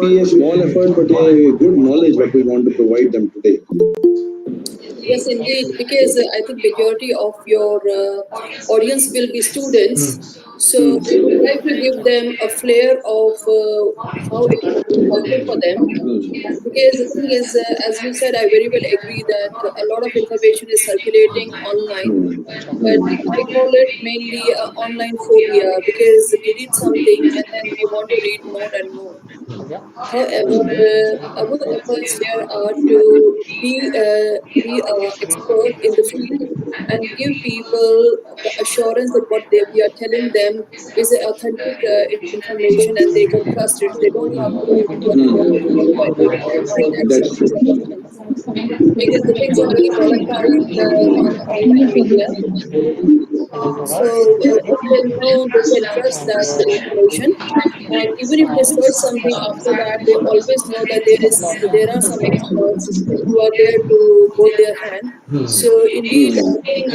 be a small effort, but a good knowledge what we want to provide them today. Yes, indeed, because I think majority of your audience will be students, so we would like to give them a flair of how it is helpful for them. Because the thing is, as you said, I very well agree that a lot of information is circulating online, but I call it mainly online phobia because we read something and then we want to read more and more. However, our efforts here are to be expert in the field and give people the assurance that what we are telling them is authentic information and they can trust it. They don't have to do any more homework by doing online and That's searching true. something because the things are very volatile on online media. So if they know, they can trust that information. And even if they search something after that, they always know that there are some experts who are there to hold their hand. So indeed, I think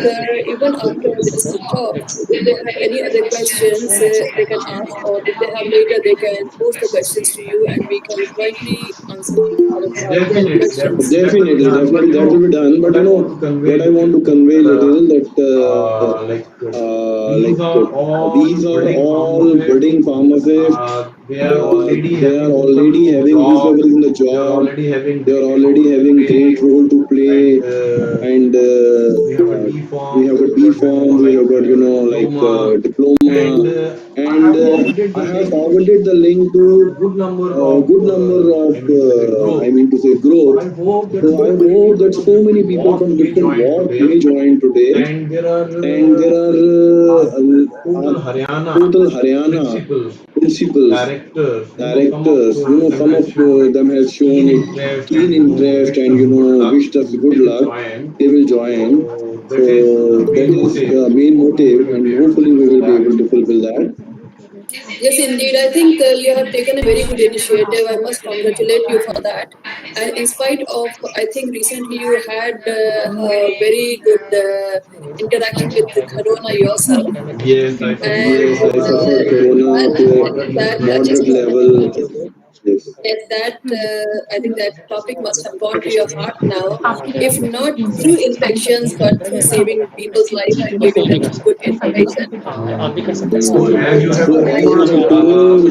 even after this talk, if they have any other questions, they can ask, or if they have later, they can post the questions to you, and we can jointly answer their questions. Definitely, that will be done. But what I want to convey a little that these are all budding pharmacists. They are already having discoveries in the job. They are already having great role to play, and we have got B forms. We have got diploma, and I have forwarded the link to a good number of, I mean to say, groups. So I hope that so many people from different wards may join today, and there are total Haryana principals, directors. Some of them have shown it keen interest and wished us good luck. They will join. So that is the main motive, and hopefully we will be able to fulfill that. Yes, indeed. I think you have taken a very good initiative. I must congratulate you for that. And in spite of, I think recently you had a very good interaction with the Corona yourself. And Yes, I suffered corona to that a moderate level. Yes. yes, that I think that topic must have gone to your heart now, if not through infections, but through saving people's life and giving them good information. So as I have told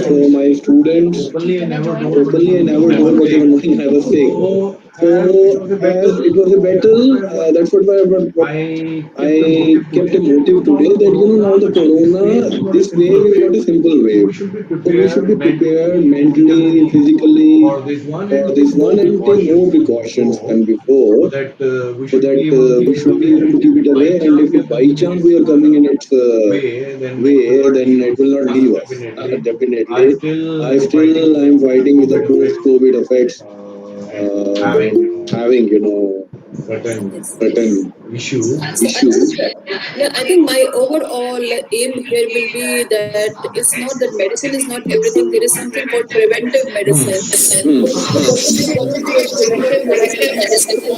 for my students, openly I never told, but they were knowing I was sick. So as it was a battle, that's what I kept a motive today that now the corona, this wave is not a simple wave. So we should be prepared mentally, physically for this one and take more precautions than before, so that we should be able to keep it away. And if by chance we are coming in its way, then it will not leave us. Definitely, I'm fighting with the post-COVID effects, having Yes. certain So I think, issues. yeah, I think my overall aim here will be that it's not that medicine is not everything. There is something called preventive medicine. Hmm. So if the person is going through a preventive medicine, I suggest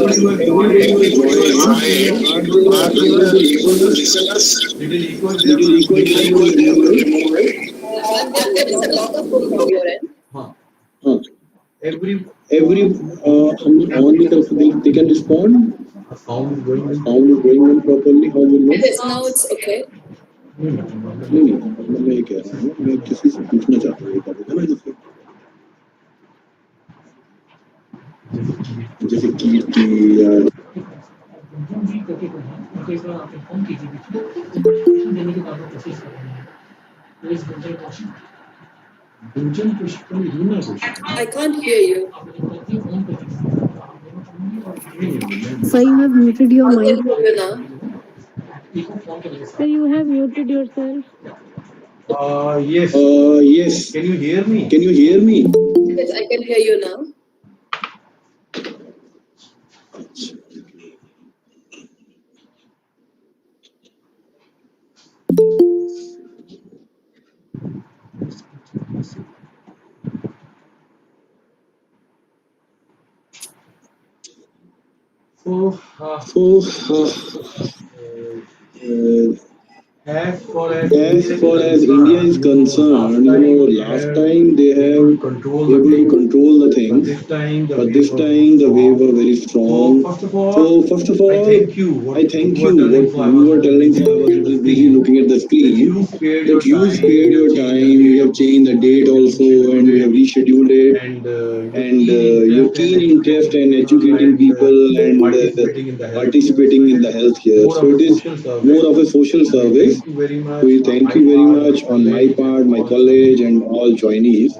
Everybody will join, but they have to listen us little equal time will remove it. I'm getting there is a lot of pull from your end. Huh. Every on the telephone, they can respond. Sound is going on properly. How will know? Yes, now it's okay. नहीं मतलब मैं ये कह रहा हूँ, मैं किसी से पूछना चाहता हूँ एक बात है ना, जैसे कीर्ति या I can't hear you. Sir, you have muted your I can mic. hear you now. Sir, you have muted yourself. Yes. Can you hear me? Can you hear me? Yes, I can hear you now. So Uh, as far as India is concerned, last time they have able to control the things, but this time the wave were very strong. So first of all, I thank you. What you were telling, so I was a little busy looking at the screen. That you spared your time, you have changed the date also, and you have rescheduled it, and your keen interest in educating people and participating in the healthcare. So it is more of a social service. So we thank you very much on my part, my college, and all joinees.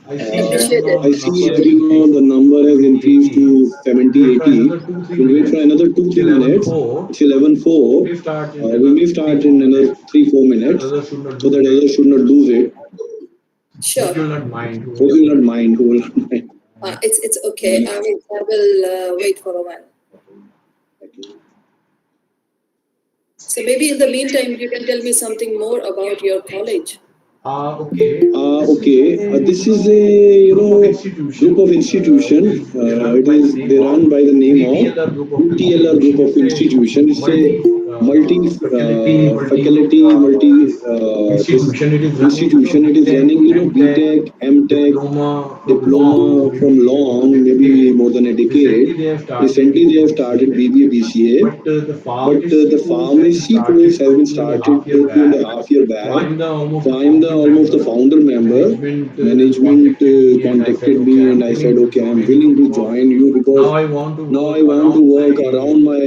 Appreciate it. I see that the number has increased to 70, 80. We'll wait for another 2, 3 minutes. It's 11:04. We may start in another 3, 4 minutes so that others should not lose it. Sure. Hope you will not mind. Who will not mind? It's okay. I will wait for a while. So maybe in the meantime, you can tell me something more about your college. Okay. This is a group of institution. It is they run by the name of UTLR group of institution. It's a multi faculty multi this institution. It is running BTech, MTech, diploma from long, maybe more than a decade. Recently, they have started BBA, BCA, but the pharmacy course has been started 2.5 year back. So I'm the almost the founder member. Management contacted me and I said, okay, I'm willing to join you because now I want to work around my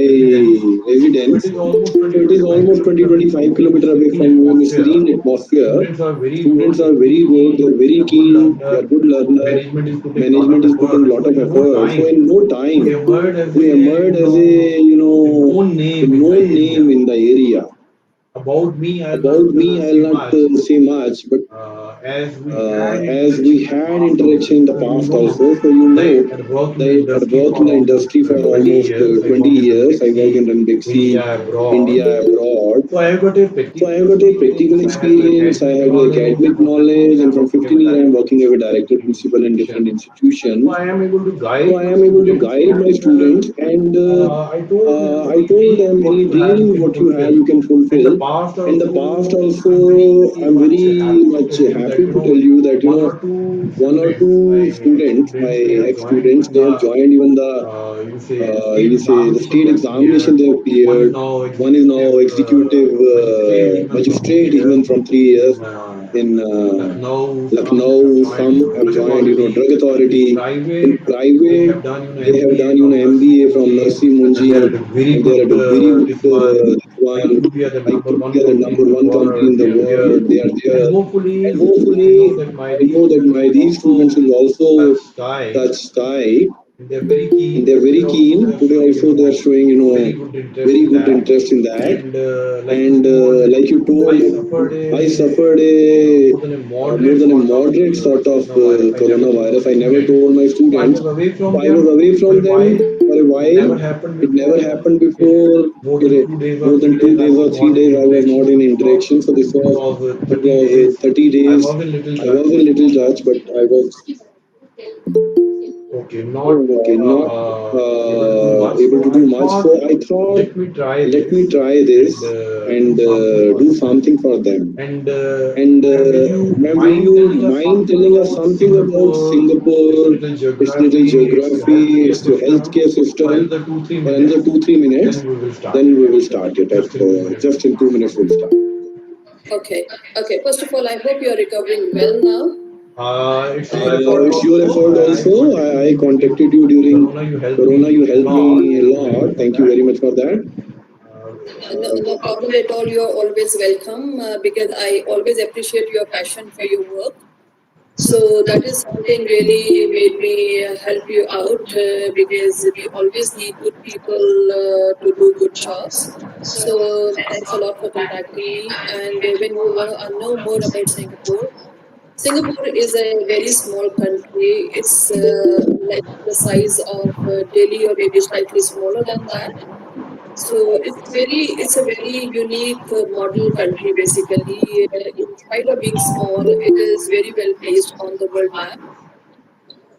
residence. So it is almost 20-25 kilometers away from home, a serene atmosphere. Students are very good, they're very keen, they are good learner. Management is putting a lot of effort. So in no time, we emerged as a known name in the area. About me, I'll not say much, but as we had interaction in the past also, so that I worked in the industry for almost 20 years. I worked in Ranbixi, India, abroad. So I have got a practical experience, I have the academic knowledge, and from 15 years I am working as a director principal in different institutions. So I am able to guide my students, and I told them any dream what you have you can fulfill. In the past also, I'm very much happy to tell you that one or two students, my ex students, they have joined even the you say the state examination they have cleared. One is now executive magistrate even from 3 years in Lucknow. Some have joined drug authority. In private, they have done MBA from Nursi Munji, and they are at a very good this one. IQVIA, the number one company in the world. They are there, and hopefully, I know that my these students will also touch sky, and they're very keen. Today also they are showing very good interest in that. And like you told, I suffered a more than a moderate sort of coronavirus. I never told my students. So I was away from them for a while. It never happened before. More than 2 days or 3 days, I was not in interaction. So it was 30 days. I was a little touched, but I was okay, not able to do much. So I thought, let me try this and do something for them. And ma'am, will you mind telling us something about Singapore, its little geography, its healthcare system, for another 2, 3 minutes? Then we will start it. At just in 2 minutes, we'll start. Okay. Okay. First of all, I hope you are recovering well now. It's your effort also. I contacted you during Corona. You helped me a lot. Thank you very much for that. No problem at all. You're always welcome because I always appreciate your passion for your work. So that is something really made me help you out because we always need good people to do good jobs. So thanks a lot for contacting me. And when you want to know more about Singapore, Singapore is a very small country. It's like the size of Delhi or maybe slightly smaller than that. So it's a very unique model country basically. In spite of being small, it is very well placed on the world map.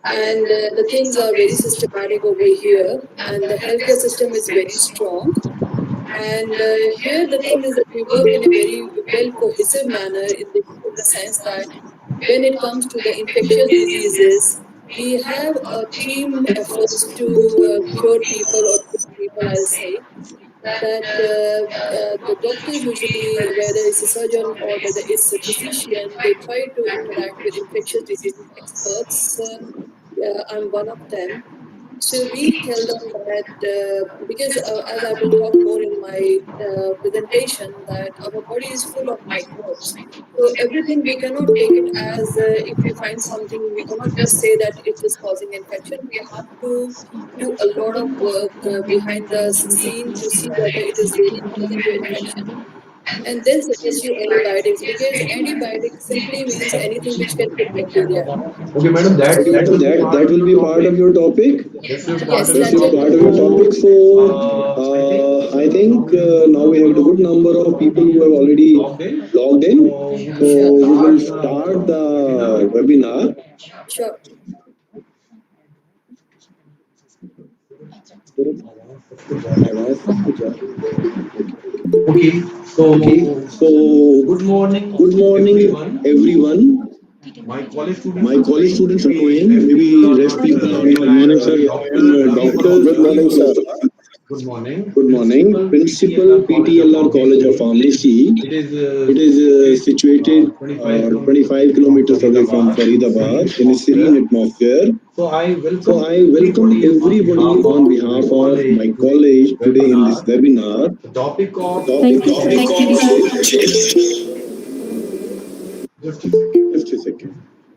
And the things are very systematic over here, and the healthcare system is very strong. And here the thing is that we work in a very well cohesive manner in the sense that when it comes to the infectious diseases, we have a team efforts to cure people or treat people, I'll say that the doctors usually, whether it's a surgeon or whether it's a physician, they try to interact with infectious diseases experts. I'm one of them. So we tell them that because as I will talk more in my presentation, that our body is full of microbes. So everything we cannot take it as if we find something, we cannot just say that it is causing infection. We have to do a lot of work behind the scene to see whether it is really causing you infection and then suggest you antibiotics because antibiotics simply means anything which can kill bacteria. Okay, madam, So that will be a part of your topic. yes, That's that your will part be of your topic. So I think now we have a good number of people who have already logged in. So sure, we will start the webinar. sure. आवाज सबको जा रही है। Okay, Okay, so so good morning, good morning, everyone. everyone. My college students My are college knowing, students are maybe knowing, rest people maybe are rest not people are aware. not I good am morning, sir. I am Dr. Rajiv doctor. Good morning, Kumari. sir. Good morning, Good morning. Principal Principal PTLR College of PTLR College of Pharmacy. Pharmacy. It is It is situated situated 25 kilometers 25 away from kilometers away from Faridabad in a serene Faridabad in a serene atmosphere. atmosphere. So I So welcome I welcome everybody on everybody behalf on of my behalf of college my today in this college today in this webinar. webinar. The topic The of Thank topic you, sir. Thank you, sir. just a second. just a second.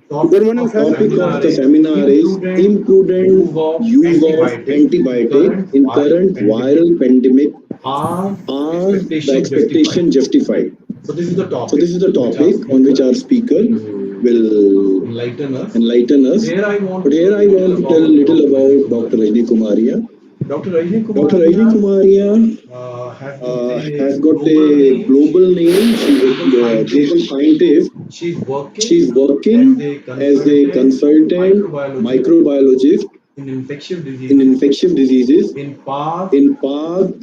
Topic of the Topic of seminar the is seminar is imprudent imprudent use of use of antibiotic in antibiotic current in viral current pandemic. viral pandemic. Are Are the expectation justified? expectation justified? So this is the So topic this is the on which our topic on which speaker our speaker will will enlighten us. enlighten us. Here I want But to here tell I little want to tell a about little Dr. Rajni about Dr. Kumaria. Rajni Kumaria. Dr. Rajni Dr. Rajni Kumaria Kumaria has got a has got global a name. She's global name. a She's a global global scientist. scientist. She's working She's as working a as a consultant consultant microbiologist microbiologist in infectious in diseases infectious diseases. in Park. In Park,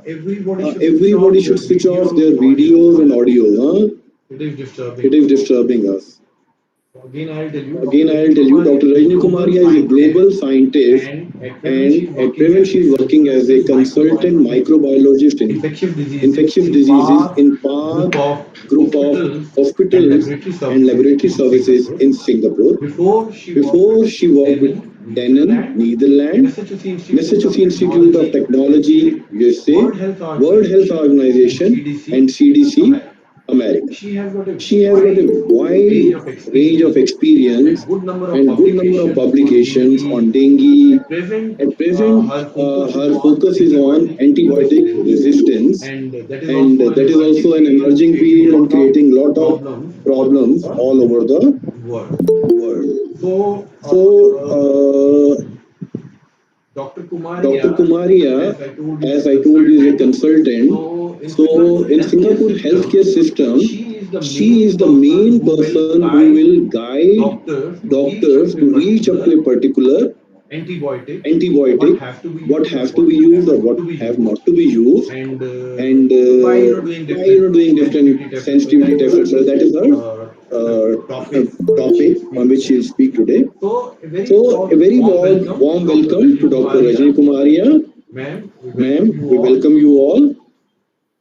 Everybody should switch everybody off their should switch off videos their and audio. videos and Huh? audio. Huh? It is It disturbing is us. disturbing us. Again, I'll tell you, Dr. Again, I'll Rajni tell you, Kumaria Dr. is a Rajni global Kumaria is a scientist, global scientist, and at present she's and at working present as a she's working as a consultant consultant microbiologist microbiologist in infectious diseases infectious in diseases PATH in group Park of group of hospitals and hospitals laboratory and services laboratory in services Singapore. in Singapore. Before she worked with Before she worked with Danone, Danone, Netherlands, Netherlands, Massachusetts Institute of Massachusetts Institute of Technology, Technology, USA, USA, World Health World Health Organization, and Organization, CDC, and CDC, America. America. She has got a She has got a wide range wide of range of experience experience and good number of and good number of publications on publications on dengue. dengue. At present, At present, her focus is her on focus is on antibiotic antibiotic resistance, resistance, and that is and also an that is emerging also an field and emerging creating a field and lot of creating lot of problems all over problems all over the the world. world. So, So, Dr. Dr. Kumaria, Kumaria, as I told you, is a as I told you, is a consultant. consultant. So, in So, Singapore in healthcare Singapore healthcare system, system, she is the she main is the person main who will person who guide will guide doctors to reach up doctors to a to reach up to particular a particular antibiotic, what antibiotic, has to be what used or has to what be have used or not what to be have used, not to be used, and and by doing by different doing sensitivity different tests, etc. sensitivity That is tests, etc. That is the our topic on which she topic on speak which today. she'll speak today. So, a very So, a very warm welcome to warm Dr. welcome Rajni to Dr. Rajni Kumaria. Kumaria. Ma'am, we welcome Ma'am, you we all. welcome you all.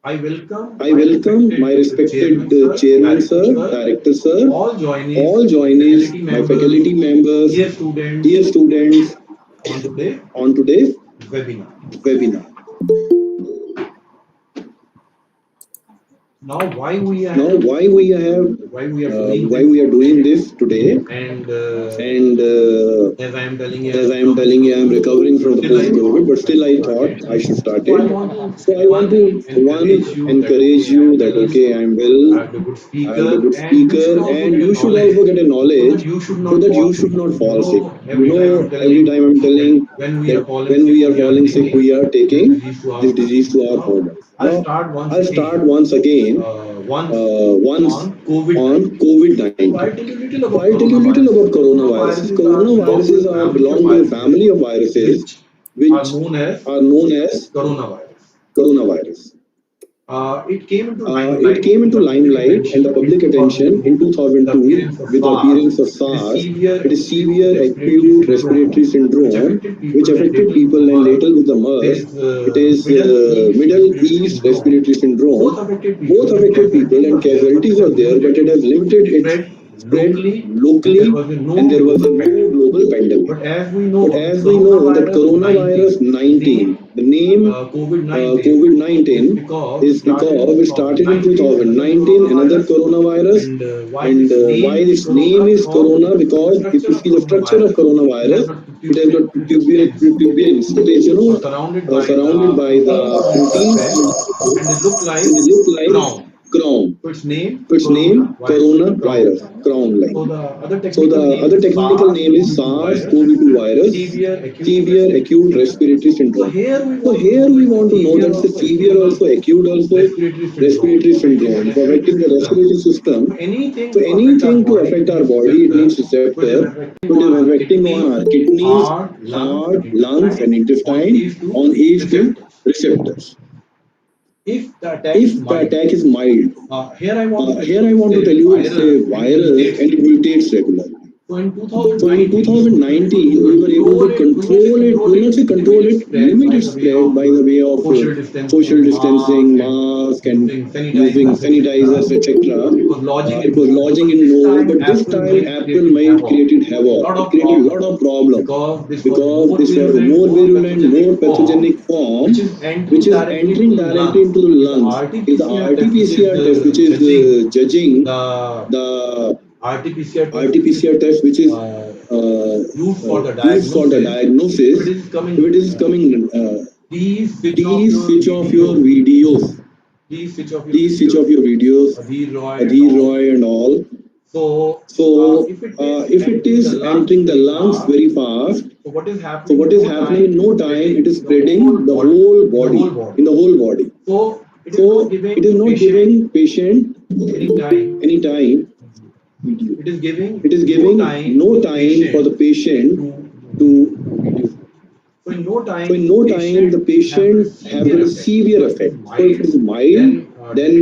I welcome I my welcome my respected respected chairman sir, chairman director sir, sir, director sir, all joinees, all my joinees, faculty my members, faculty members, dear students dear students on today on today's webinar. webinar. Now, why we Now, have doing why this we are doing today, this today, and and as I am telling you, I as am I am recovering telling you, from I am COVID, recovering but from the still I post-COVID, thought but I still should I start thought it. I should start So I it. want to So I want one to encourage you that encourage okay, I am you that well, okay, I am I well, have a good I have a speaker, good and you should speaker, also and get a you should knowledge also get a so that knowledge you should so not that fall you sick. should not You fall sick. know, You every time I'm know, every telling time I'm that telling when we are that falling when sick, we are we are falling sick, taking we are this taking disease to our this disease body. to our Now, bodies. I'll Now, start once I'll start again, once again once once on COVID on 19. COVID So 19. I'll tell you a little So about I'll tell you a little coronaviruses. about coronaviruses. Coronaviruses are belong to the Coronaviruses are family of belong to a viruses family of viruses which are which known as are known as coronavirus. coronavirus. It came into limelight and the public attention in 2002 with the appearance of SARS. It is severe acute respiratory syndrome, which affected people, and later with the MERS, it is Middle East respiratory syndrome. Both affected people and casualties are there, but it has limited its spread locally, and there was no global pandemic. But as we know that coronavirus 19, the name COVID 19 is because it started in 2019, another coronavirus. And why its name is corona? Because if you see the structure of coronavirus, it has got tubules. It is, surrounded by the proteins, and they look like crown. So its name coronavirus, crown like. So the other technical name is SARS-CoV-2 virus, severe acute respiratory syndrome. So here we want to know that's the severe also, acute also, respiratory syndrome. So affecting the respiratory system. So anything to affect our body, it needs receptor. So it is affecting on our kidneys, heart, lungs, and intestine on these two receptors. If the attack is mild, here I want to tell you it's a virus and it mutates regularly. So in 2019, we were able to control it, will not say control it, limit its spread by the way of social distancing, mask, and using sanitizers, etc. It was lodging in no, but this time Apple might created havoc. It created a lot of problems because this was a more virulent, more pathogenic form, which is entering directly into the lungs. Is the RT-PCR test, which is judging the RT-PCR test, which is used for the diagnosis. If it is coming, please switch off your videos. Please switch off your videos, Adhir Roy and all. So if it is entering the lungs very fast, so what is happening in no time, it is spreading the whole body, in the whole body. So it is not giving patient any time. It is giving no time for the patient to. So in no time, the patient have got a severe effect. So if it is mild, then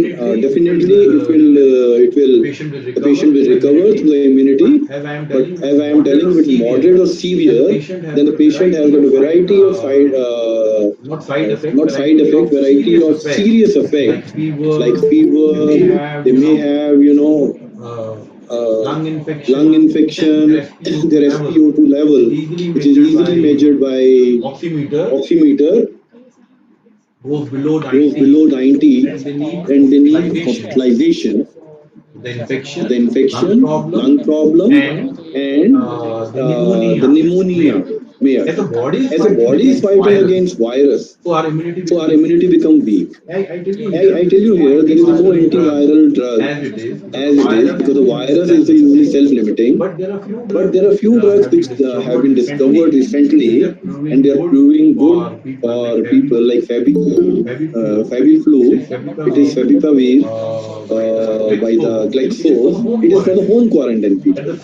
definitely the patient will recover through the immunity. But as I am telling, if it's moderate or severe, then the patient has got a variety of not side effect, variety of serious effects like fever. They may have, lung infection, their SpO2 level, which is easily measured by oximeter, goes below 90, and they need hospitalization. The infection, lung problem, and the pneumonia. As a body is fighting against virus, so our immunity become weak. I tell you here, there is no antiviral drug as it is because the virus is usually self-limiting. But there are few drugs which have been discovered recently, and they are proving good for people like Fabiflu. It is Favipiravir by the Glaxo. It is for the home quarantine people. At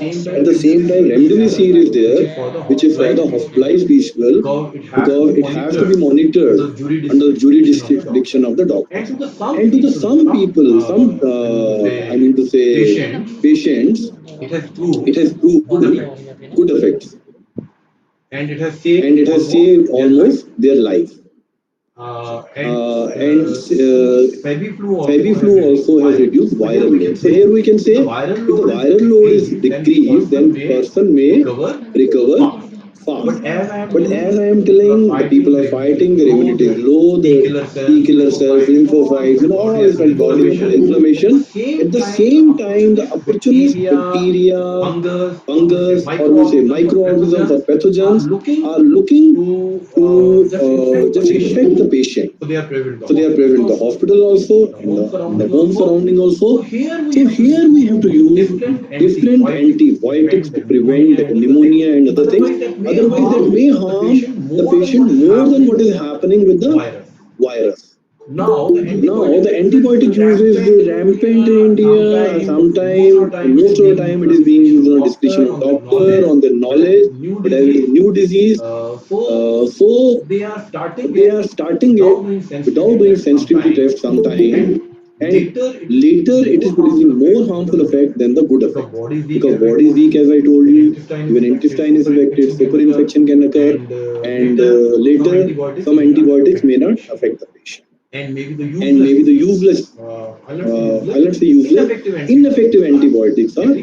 the same time, Remdesivir is there, which is for the hospitalized people because it has to be monitored under the jurisdiction of the doctor. And to the some people, some I mean to say patients, it has proved good effects, and it has saved almost their life. And Fabiflu also has reduced viral load. So here we can say if the viral load is decreased, then person may recover fast. But as I am telling, the people are fighting, their immunity is low, the T killer cells, lymphocytes, all different body inflammation. At the same time, the opportunist bacteria, fungus, or we say microorganisms or pathogens are looking to just infect the patient. So they are present in the hospital also, in the home surrounding also. So here we have to use different antibiotics to prevent pneumonia and other things. Otherwise, that may harm the patient more than what is happening with the virus. Now, the antibiotic use is rampant in India. Sometime, most of the time, it is being used on discretion of doctor, on their knowledge. But as it is new disease, so they are starting it without doing sensitivity tests sometime, and later it is producing more harmful effect than the good effect. Because body is weak, as I told you, even intestine is affected, super infection can occur, and later some antibiotics may not affect the patient, and maybe the useless, I'll not say useless, ineffective antibiotics are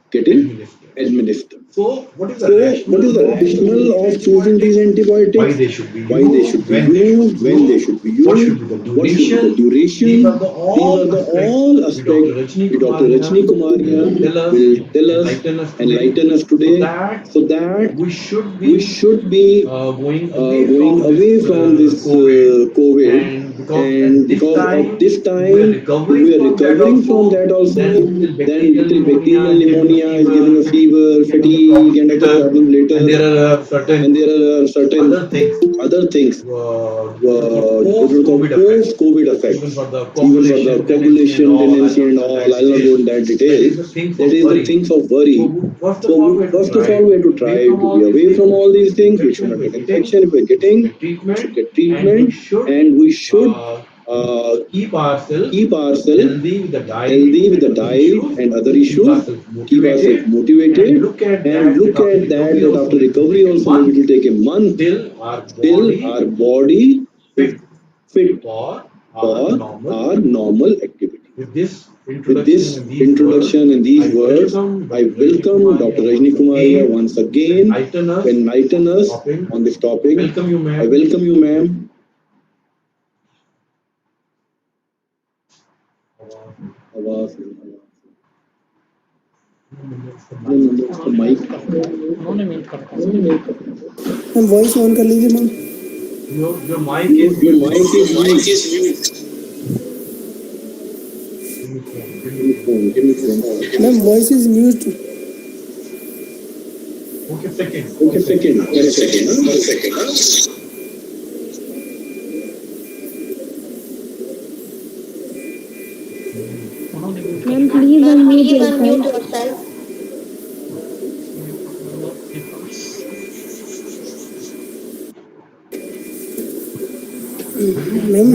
getting administered. So, what is the rationale of choosing these antibiotics? Why they should be used, when they should be used, what should be the duration? These are the all aspects which Dr. Rajni Kumaria will tell us, enlighten us today, so that we should be going away from this COVID, and because of this time, if we are recovering from that also, then little bacterial pneumonia is giving a fever, fatigue, and other problems later, and there are certain other things what we call post-COVID effects, even for the coagulation tendency and all. I'll not go in that details. That is the things of worry. So first of all, we have to try to be away from all these things. We should not get infection. If we're getting, we should get treatment, and we should uh, keep ourselves healthy with the diet and other issues, keep ourselves motivated, and look at that after recovery also maybe it will take a month till our body is fit for our normal activity. With this introduction and these words, I welcome Dr. Rajni Kumaria once again to enlighten us on this topic. I welcome you, ma'am. आवाज the mic. Ma'am voice on कर लीजिए ma'am. Your mic is mute. Give me phone. Ma'am voice is mute. Okay, second. Per second. Ma'am, please unmute Please unmute yourself. yourself. Ma'am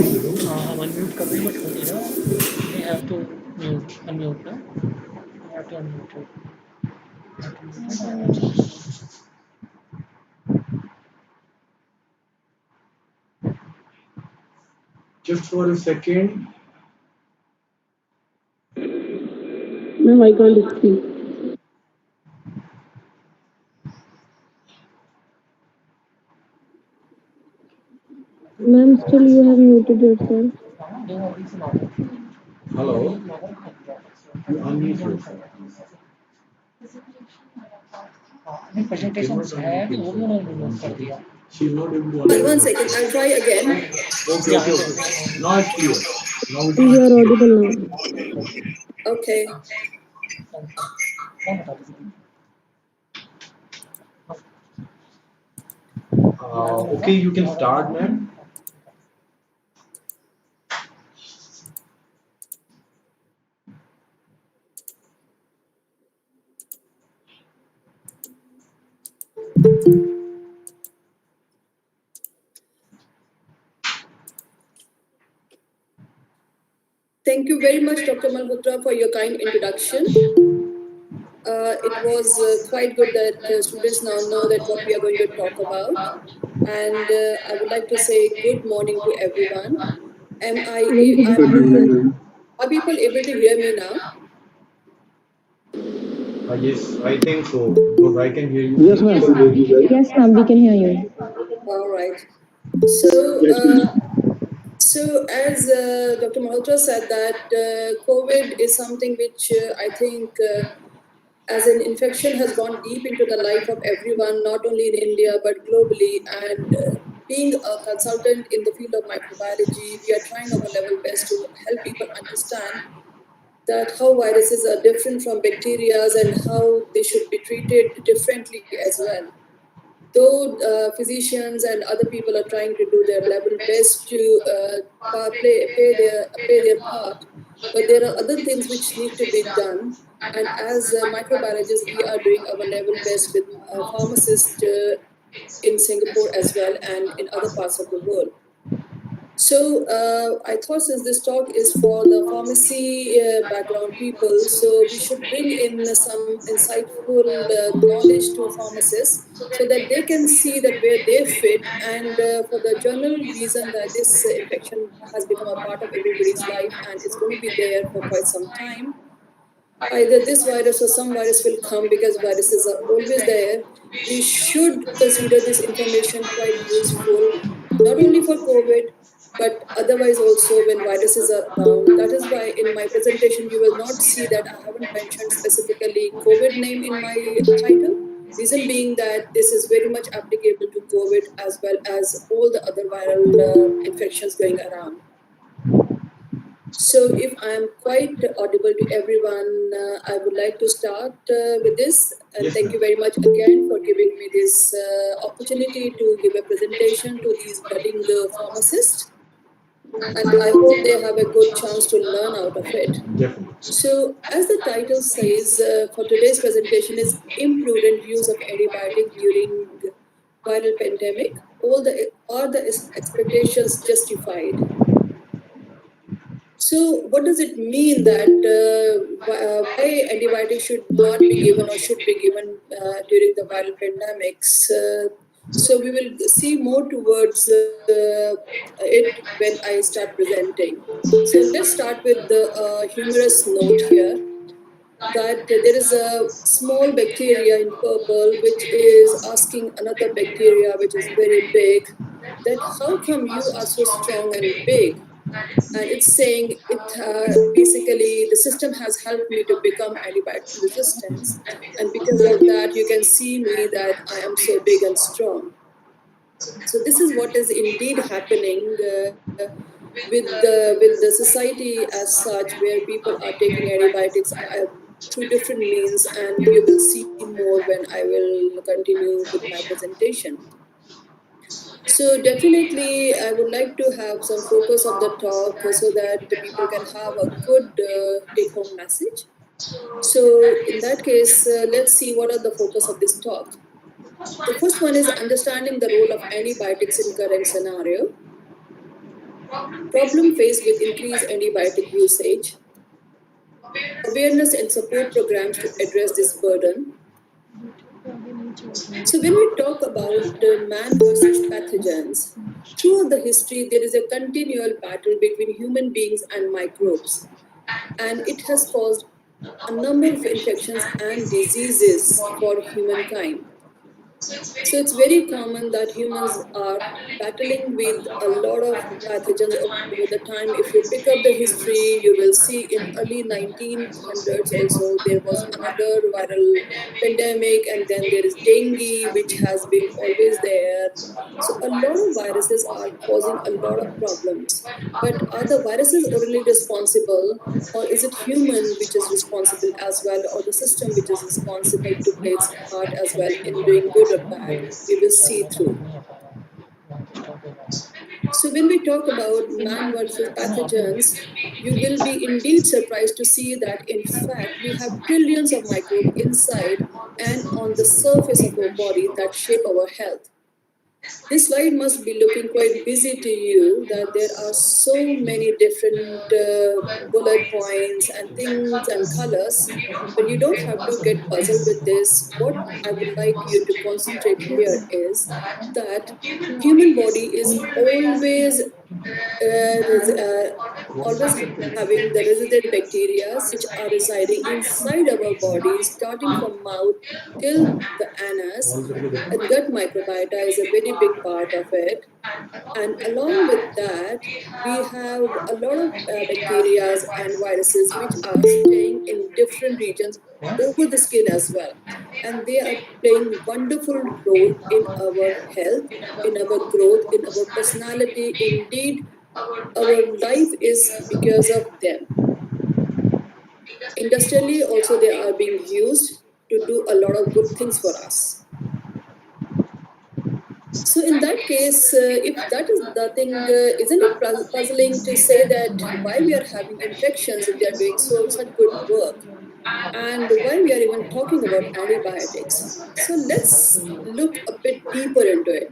Just for a second. Ma'am, I can't speak. Ma'am, still you have muted yourself. Hello. You unmute yourself. She's not able to unmute. One second, I'll try again. Okay. Now it's clear. Now it's You are audible now. Okay. Okay, you can start, ma'am. Thank you very much, Dr. Malhotra, for your kind introduction. It was quite good that students now know that what we are going to talk about. And I would like to say good morning to everyone. Very good morning. Are people able to hear me now? Yes, I think so. Because I can hear you. Yes, ma'am. Yes, ma'am, we can hear you. All right. So, so as Dr. Malhotra said that COVID is something which I think as an infection has gone deep into the life of everyone, not only in India but globally. And being a consultant in the field of microbiology, we are trying our level best to help people understand that how viruses are different from bacteria and how they should be treated differently as well. though physicians and other people are trying to do their level best to play their part, but there are other things which need to be done. And as microbiologists, we are doing our level best with pharmacists in Singapore as well and in other parts of the world. So I thought since this talk is for the pharmacy background people, so we should bring in some insightful knowledge to pharmacists so that they can see that where they fit. And for the general reason that this infection has become a part of everybody's life and it's going to be there for quite some time, either this virus or some virus will come because viruses are always there. We should consider this information quite useful, not only for COVID, but otherwise also when viruses are around. That is why in my presentation, you will not see that I haven't mentioned specifically COVID name in my title. Reason being that this is very much applicable to COVID as well as all the other viral infections going around. So, if I am quite audible to everyone, I would like to start with this. And Yes, thank you ma'am. very much again for giving me this opportunity to give a presentation to these budding pharmacists. And I hope they have a good chance to learn out of it. Definitely. So, as the title says, for today's presentation is Imprudent Use of Antibiotics During Viral Pandemic. Are the expectations justified? So, what does it mean that why antibiotics should not be given or should be given during the viral pandemics? So, we will see more towards it when I start presenting. So, let's start with the humorous note here that there is a small bacteria in purple which is asking another bacteria which is very big that how come you are so strong and big, and it's saying it basically the system has helped me to become antibiotic resistance, and because of that you can see me that I am so big and strong. So this is what is indeed happening with the society as such, where people are taking antibiotics through different means, and you will see more when I will continue with my presentation. So definitely, I would like to have some focus of the talk so that the people can have a good take-home message. So in that case, let's see what are the focus of this talk. The first one is understanding the role of antibiotics in current scenario, problem faced with increased antibiotic usage, awareness and support programs to address this burden. So when we talk about man versus pathogens, throughout the history, there is a continual battle between human beings and microbes, and it has caused a number of infections and diseases for humankind. So it's very common that humans are battling with a lot of pathogens over the time. If you pick up the history, you will see in early 1900s also there was another viral pandemic, and then there is dengue, which has been always there. So a lot of viruses are causing a lot of problems. But are the viruses only responsible, or is it human which is responsible as well, or the system which is responsible to play its part as well in doing good or bad? We will see through. So when we talk about man versus pathogens, you will be indeed surprised to see that in fact we have trillions of microbes inside and on the surface of our body that shape our health. This slide must be looking quite busy to you that there are so many different bullet points and things and colors, but you don't have to get puzzled with this. What I would like you to concentrate here is that human body is always having the resident bacteria which are residing inside our body, starting from mouth till the anus. A gut microbiota is a very big part of it. And along with that, we have a lot of bacteria and viruses which are staying in different regions over the skin as well. And they are playing wonderful role in our health, in our growth, in our personality. Indeed, our life is because of them. Industrially, also they are being used to do a lot of good things for us. So in that case, if that is the thing, isn't it puzzling to say that why we are having infections if they are doing such good work, and why we are even talking about antibiotics? So let's look a bit deeper into it.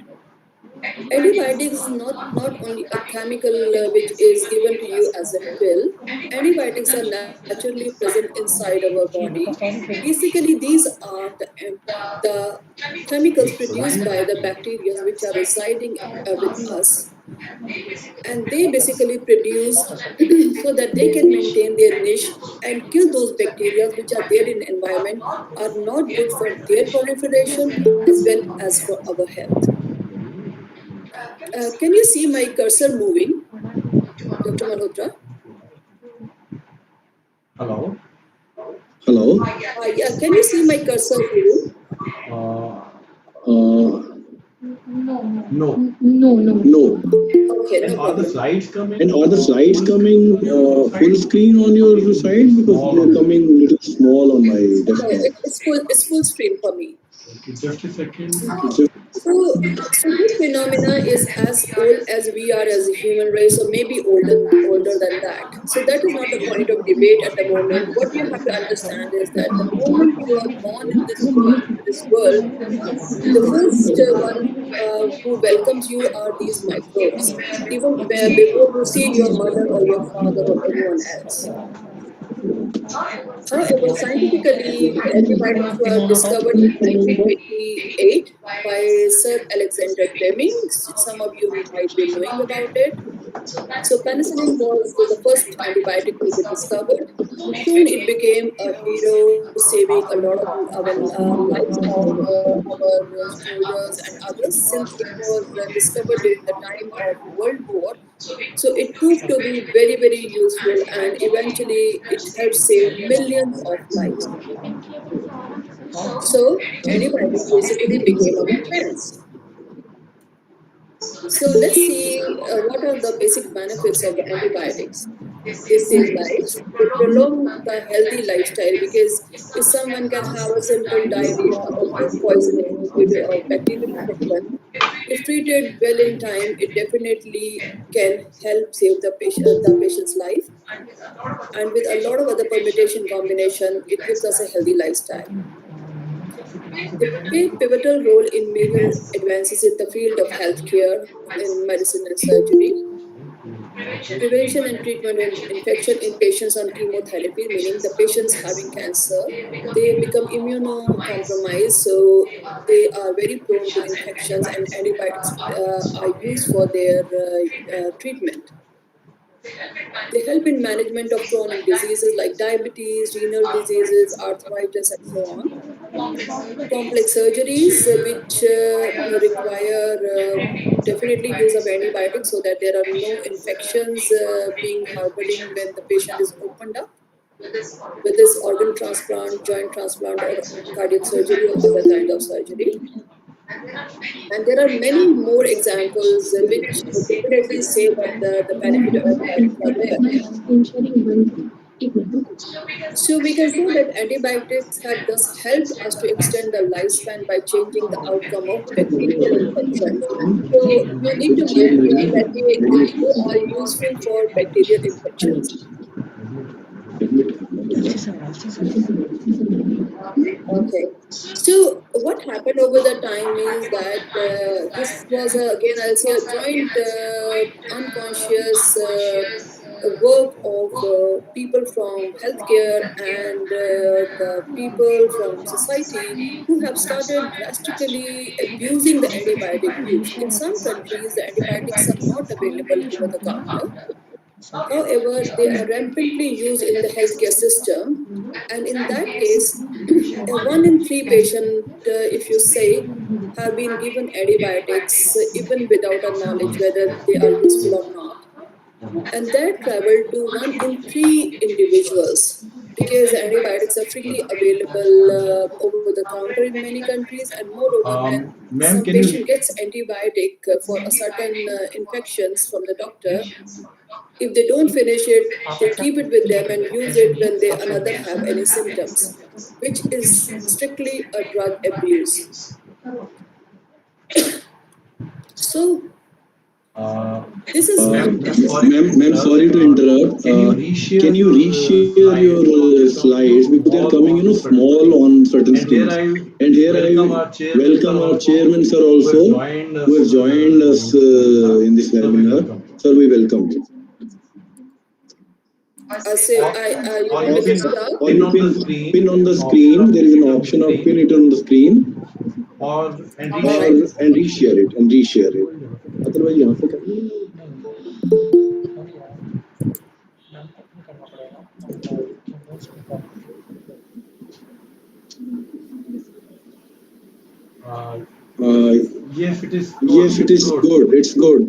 Antibiotics is not only a chemical which is given to you as a pill. Antibiotics are naturally present inside our body. Basically, these are the chemicals produced by the bacteria which are residing with us, and they basically produce so that they can maintain their niche and kill those bacteria which are there in the environment, are not good for their proliferation as well as for our health. Can you see my cursor moving, Dr. Malhotra? Hello. Hello? Yeah, can you see my cursor moving? Uh, No. no. Okay, And no are the problem. slides coming? And are the slides coming full screen on your side? Because they're coming little small on my No, desktop. it's full screen for me. Okay, just a second. Just So this phenomena is as old as we are as a human race, or maybe older than that. So that is not the point of debate at the moment. What you have to understand is that the moment you are born in this world, the first one who welcomes you are these microbes, even before you see your mother or your father or anyone else. However, scientifically, antibiotics were discovered in 1928 by Sir Alexander Fleming. Some of you might be knowing about it. So penicillin was the first antibiotic to be discovered. Soon it became a hero, saving a lot of our lives of our soldiers and others, since it was discovered during the time of World War. So it proved to be very, very useful, and eventually it helped save millions of lives. So antibiotics basically became our friends. So let's see what are the basic benefits of the antibiotics. They save lives. They prolong the healthy lifestyle, because if someone can have a simple diarrhea or food poisoning due to a bacterial infection, if treated well in time, it definitely can help save the patient's life. And with a lot of other permutation combination, it gives us a healthy lifestyle. They play pivotal role in major advances in the field of healthcare in medicine and surgery. Prevention and treatment of infection in patients on chemotherapy, meaning the patients having cancer, they become immunocompromised, so they are very prone to infections, and antibiotics are used for their treatment. They help in management of chronic diseases like diabetes, renal diseases, arthritis, and so on. Complex surgeries which require definitely use of antibiotics so that there are no infections being harboring when the patient is opened up, whether it's organ transplant, joint transplant, or cardiac surgery or other kind of surgery. And there are many more examples which definitely say that the benefit of antibiotics are there. So we can say that antibiotics have thus helped us to extend the lifespan by changing the outcome of bacterial infections. So you need to mind that they are useful for bacterial infections. Okay. So what happened over the time is that this was again, I'll say, a joint unconscious work of people from healthcare and the people from society, who have started drastically abusing the antibiotic use. In some countries, the antibiotics are not available over the counter. However, they are rampantly used in the healthcare system, and in that case, one in three patients, if you say, have been given antibiotics even without a knowledge whether they are useful or not. And that traveled to one in three individuals, because antibiotics are freely available over the counter in many countries. And moreover, when Ma'am, some can you? patient gets antibiotic for a certain infections from the doctor, if they don't finish it, they keep it with them and use it when they another have any symptoms, which is strictly a drug abuse. So this is Ma'am, sorry to interrupt. Can you reshare your slides because they are coming, small on certain screens. And here I welcome our chairman, sir, also, who have joined us in this webinar. Sir, we welcome you. you want me to put it out? Or you pin on the screen. There is an option of pin it on the screen, All or right. and reshare it. Otherwise, यहाँ से करना Uh, yes, it is good. It's good.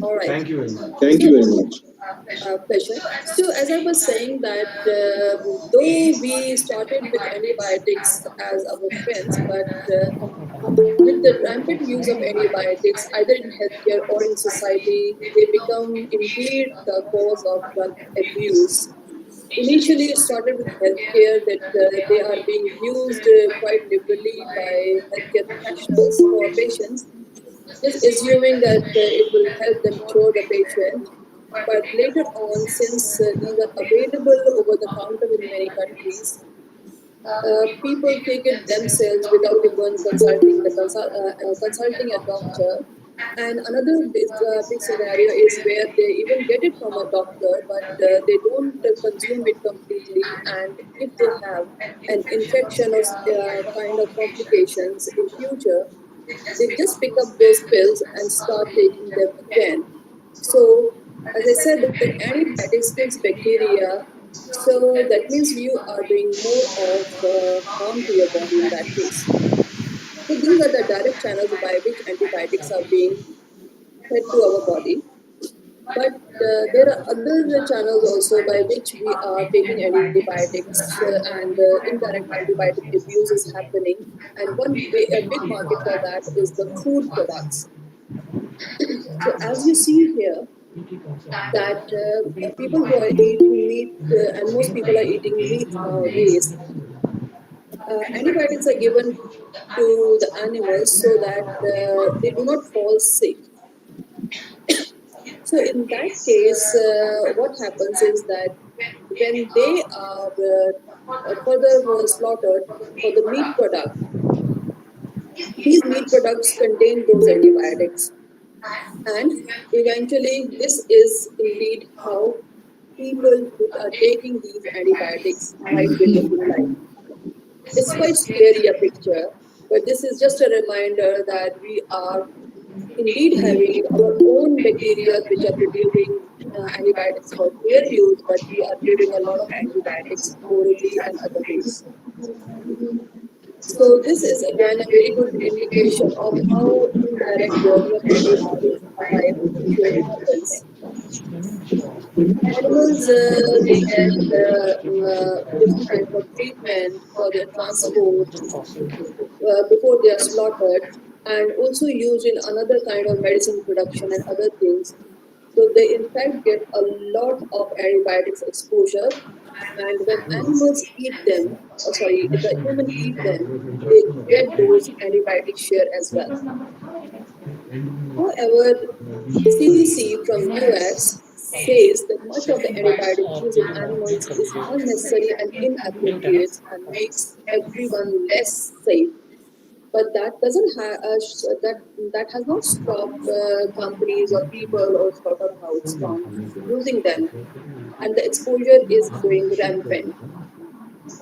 All right. Thank you So, very much. pleasure. So, as I was saying that though we started with antibiotics as our friends, but with the rampant use of antibiotics, either in healthcare or in society, they become indeed the cause of drug abuse. Initially, it started with healthcare that they are being used quite liberally by healthcare professionals for patients, just assuming that it will help them cure the patient. But later on, since these are available over the counter in many countries, people take it themselves without even consulting a doctor. And another big scenario is where they even get it from a doctor, but they don't consume it completely. And if they have an infection or kind of complications in future, they just pick up those pills and start taking them again. So, as I said, that antibiotics kills bacteria. So that means you are doing more of harm to your body in that case. So these are the direct channels by which antibiotics are being fed to our body. But there are other channels also by which we are taking antibiotics, and indirect antibiotic abuse is happening. And a big market for that is the food products. So as you see here, that people who are eating meat, and most people are eating meat nowadays, antibiotics are given to the animals so that they do not fall sick. So in that case, what happens is that when they are further slaughtered for the meat product, these meat products contain those antibiotics. And eventually, this is indeed how people who are taking these antibiotics might be looking like. It's quite scary a picture, but this is just a reminder that we are indeed having our own bacteria which are producing antibiotics for their use, but we are giving a lot of antibiotics orally and other ways. So this is again a very good indication of how indirect journey of antibiotics in life actually happens. Animals, they get different kinds of treatment for their transport before they are slaughtered, and also used in another kind of medicine production and other things. So they in fact get a lot of antibiotics exposure, and when animals eat them, or sorry, the human eat them, they get those antibiotic share as well. However, CDC from US says that much of the antibiotic used in animals is unnecessary and inappropriate and makes everyone less safe. But that doesn't that has not stopped companies or people or slaughterhouses from using them, and the exposure is going rampant.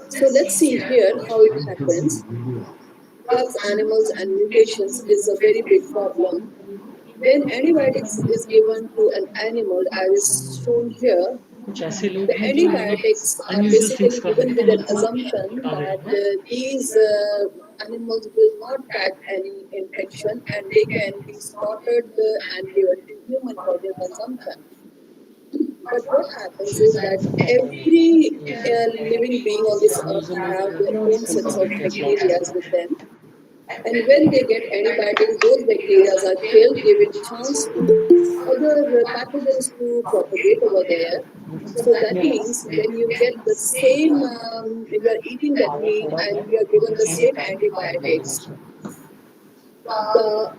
So let's see here how it happens. Bugs, animals, and mutations is a very big problem. When antibiotics is given to an animal, as is shown here, the antibiotics are basically given with an assumption that these animals will not catch any infection and they can be slaughtered and given to human for their consumption. But what happens is that every living being on this earth have their own sets of bacteria with them, and when they get antibiotics, those bacteria are killed, giving chance to other pathogens to propagate over there. So that means when you get the same, you are eating that meat and you are given the same antibiotics, the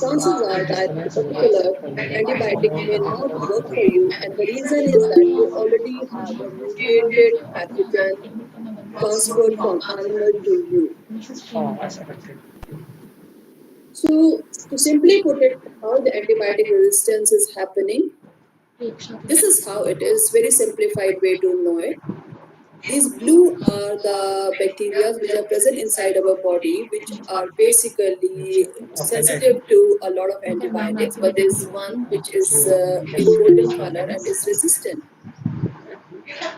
chances are that a particular antibiotic may not work for you, and the reason is that you already have a mutated pathogen transferred from animal to you. So, to simply put it, how the antibiotic resistance is happening, this is how it is, very simplified way to know it. These blue are the bacteria which are present inside our body, which are basically sensitive to a lot of antibiotics, but there's one which is in golden color and is resistant.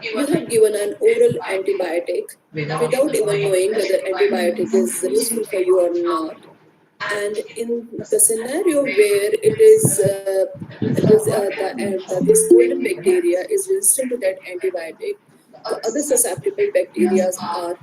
You have given an oral antibiotic without even knowing whether antibiotic is useful for you or not. And in the scenario where it is this golden bacteria is resistant to that antibiotic, the other susceptible bacteria are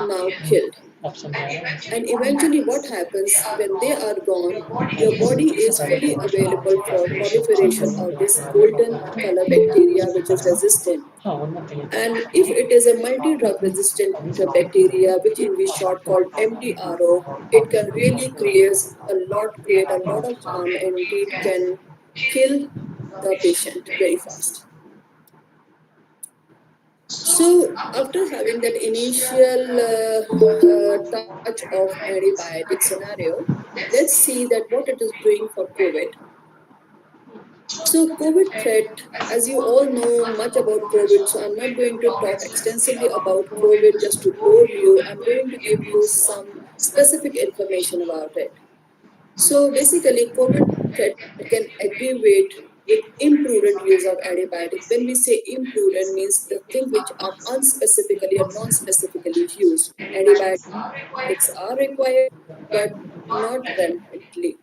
now killed. And eventually, what happens when they are gone? Your body is fully available for proliferation of this golden color bacteria, which is resistant. And if it is a multi-drug resistant bacteria, which in we short called MDRO, it can really create a lot of harm, and it can kill the patient very fast. So, after having that initial touch of antibiotic scenario, let's see that what it is doing for COVID. So, COVID threat, as you all know much about COVID, so I'm not going to talk extensively about COVID just to bore you. I'm going to give you some specific information about it. So, basically, COVID threat can aggravate with imprudent use of antibiotics. When we say imprudent, means the things which are unspecifically or non-specifically used. Antibiotics are required, but not rampantly.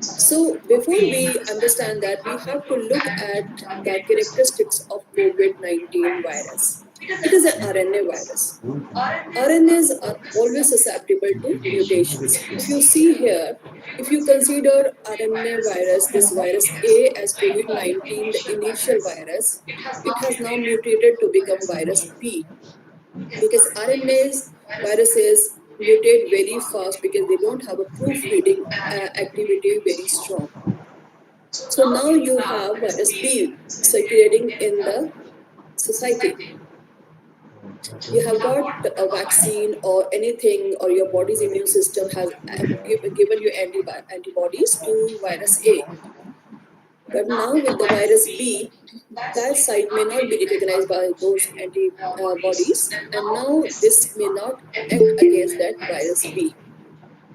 So before we understand that, we have to look at the characteristics of COVID-19 virus. It is an RNA virus. RNAs are always susceptible to mutations. If you see here, if you consider RNA virus, this virus A as COVID-19, the initial virus, it has now mutated to become virus B, because RNAs viruses mutate very fast because they don't have a proofreading activity very strong. So now you have virus B circulating in the society. You have got a vaccine or anything, or your body's immune system has given you antibodies to virus A. But now with the virus B, that site may not be recognized by those antibodies, and now this may not act against that virus B.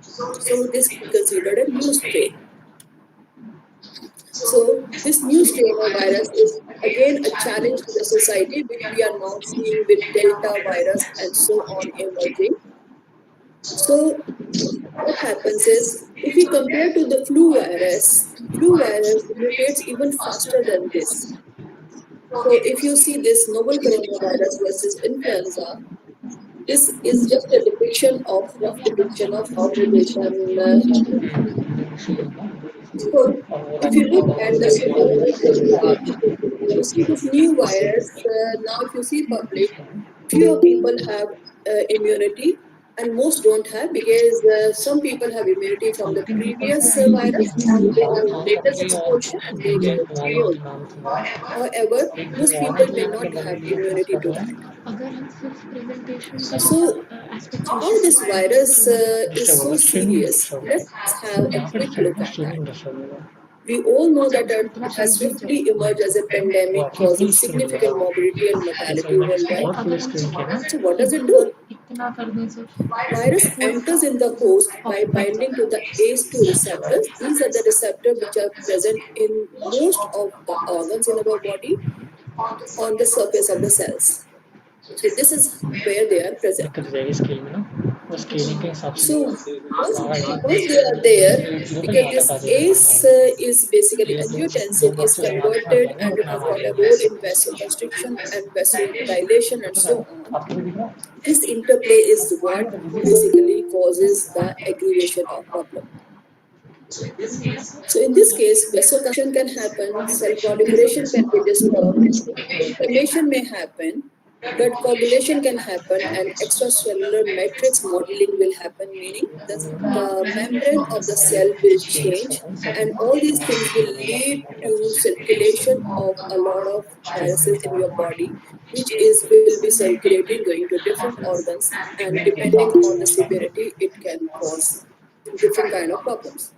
So this is considered a new strain. So this new strain of virus is again a challenge to the society, which we are now seeing with Delta virus and so on emerging. So what happens is, if we compare to the flu virus mutates even faster than this. So if you see this novel coronavirus versus influenza, this is just a rough depiction of how mutation happens. So if you look at the statistical graph, you see this new virus. Now, if you see public, fewer people have immunity, and most don't have, because some people have immunity from the previous virus, and they have latest exposure and they get immune. However, most people may not have immunity to that. So, how this virus is so serious, let's have a quick look at that. We all know that it has swiftly emerged as a pandemic, causing significant morbidity and mortality worldwide. So, what does it do? Virus enters in the host by binding to the ACE2 receptors. These are the receptors which are present in most of the organs in our body on the surface of the cells. So this is where they are present. So once they are there, because this ACE is basically angiotensin is converted, and it has got a role in vasoconstriction and vasodilation and so on. This interplay is what basically causes the aggravation of problem. So in this case, vasoconstriction can happen, cell proliferation can be disturbed, inflammation may happen, Blood coagulation can happen and extracellular matrix modeling will happen, meaning the membrane of the cell will change, and all these things will lead to circulation of a lot of viruses in your body, which is will be circulating going to different organs, and depending on the severity it can cause different kind of problems.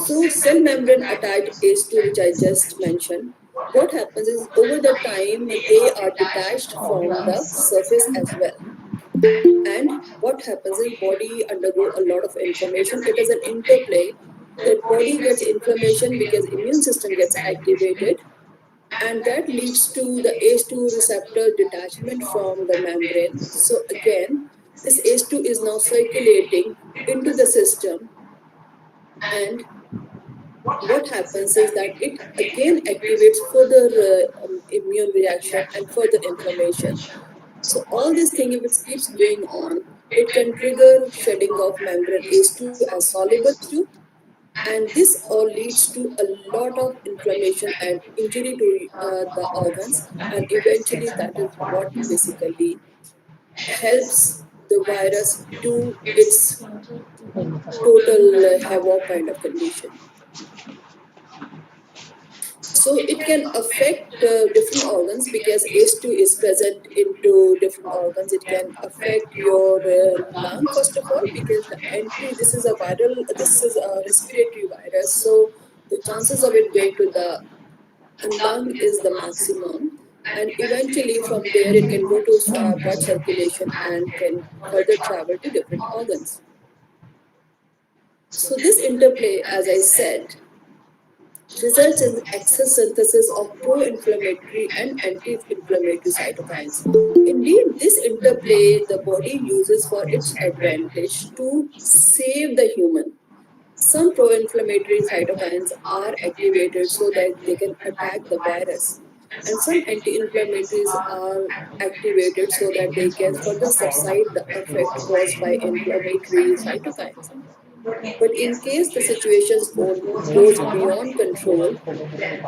So cell membrane attached ACE2, which I just mentioned, what happens is over the time they are detached from the surface as well. And what happens is body undergo a lot of inflammation. It is an interplay that body gets inflammation because immune system gets activated, and that leads to the ACE2 receptor detachment from the membrane. So again, this ACE2 is now circulating into the system, and what happens is that it again activates further immune reaction and further inflammation. So all this thing, if it keeps going on, it can trigger shedding of membrane ACE2 as soluble ACE2, and this all leads to a lot of inflammation and injury to the organs, and eventually that is what basically helps the virus to its total havoc kind of condition. So it can affect different organs because ACE2 is present into different organs. It can affect your lung first of all, because the entry, this is a viral, this is a respiratory virus. So the chances of it going to the lung is the maximum, and eventually from there it can go to blood circulation and can further travel to different organs. So this interplay, as I said, results in excess synthesis of pro-inflammatory and anti-inflammatory cytokines. Indeed, this interplay the body uses for its advantage to save the human. Some pro-inflammatory cytokines are activated so that they can attack the virus, and some anti-inflammatories are activated so that they can further subside the effect caused by inflammatory cytokines. But in case the situations goes beyond control,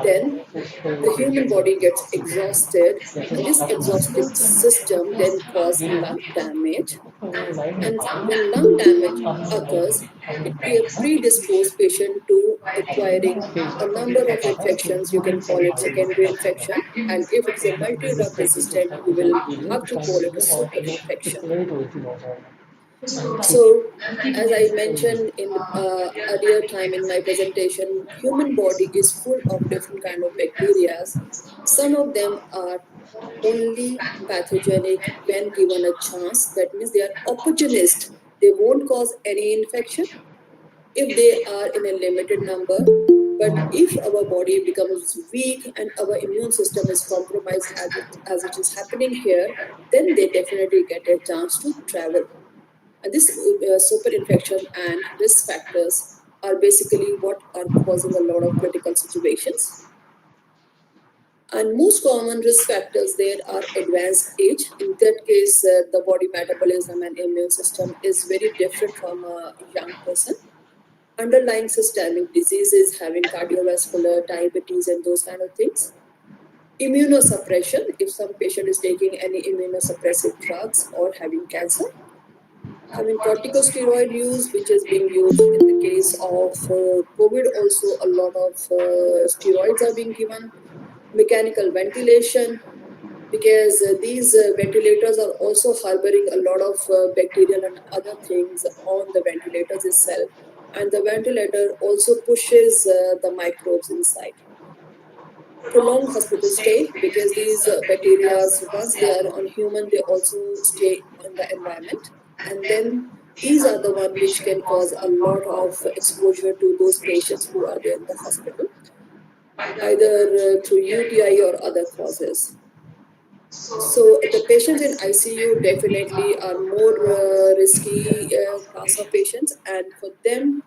then the human body gets exhausted, and this exhausted system then causes lung damage. And when lung damage occurs, it predisposes patient to acquiring a number of infections. You can call it secondary infection, and if it is a multi-drug resistant, you will have to call it a super infection. So, as I mentioned in the earlier time in my presentation, human body is full of different kind of bacteria. Some of them are only pathogenic when given a chance. That means they are opportunist. They won't cause any infection if they are in a limited number. But if our body becomes weak and our immune system is compromised as it is happening here, then they definitely get a chance to travel. And this super infection and risk factors are basically what are causing a lot of critical situations. And most common risk factors there are advanced age. In that case, the body metabolism and immune system is very different from a young person. Underlying systemic diseases, having cardiovascular, diabetes, and those kind of things. Immunosuppression, if some patient is taking any immunosuppressive drugs or having cancer. Having corticosteroid use, which is being used in the case of COVID, also a lot of steroids are being given. Mechanical ventilation, because these ventilators are also harboring a lot of bacterial and other things on the ventilators itself, and the ventilator also pushes the microbes inside. Prolonged hospital stay, because these bacteria, once they are on human, they also stay in the environment, and then these are the one which can cause a lot of exposure to those patients who are there in the hospital, either through UTI or other causes. So the patients in ICU definitely are more risky class of patients, and for them,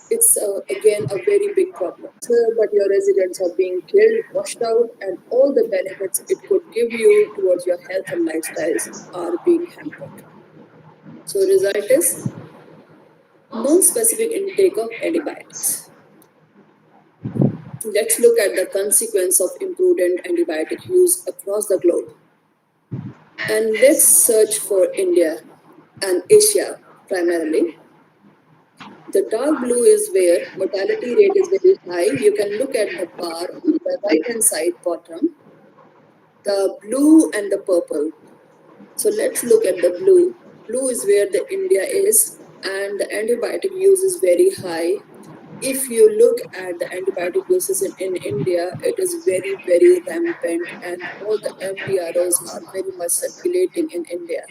it's again a very big problem. So, but your residents are being killed, washed out, and all the benefits it could give you towards your health and lifestyles are being hampered. So, result is non-specific intake of antibiotics. Let's look at the consequence of imprudent antibiotic use across the globe. And let's search for India and Asia primarily. The dark blue is where mortality rate is very high. You can look at the bar on the right hand side bottom, the blue and the purple. So let's look at the blue. Blue is where the India is, and the antibiotic use is very high. If you look at the antibiotic uses in India, it is very, very rampant, and all the MDROs are very much circulating in India.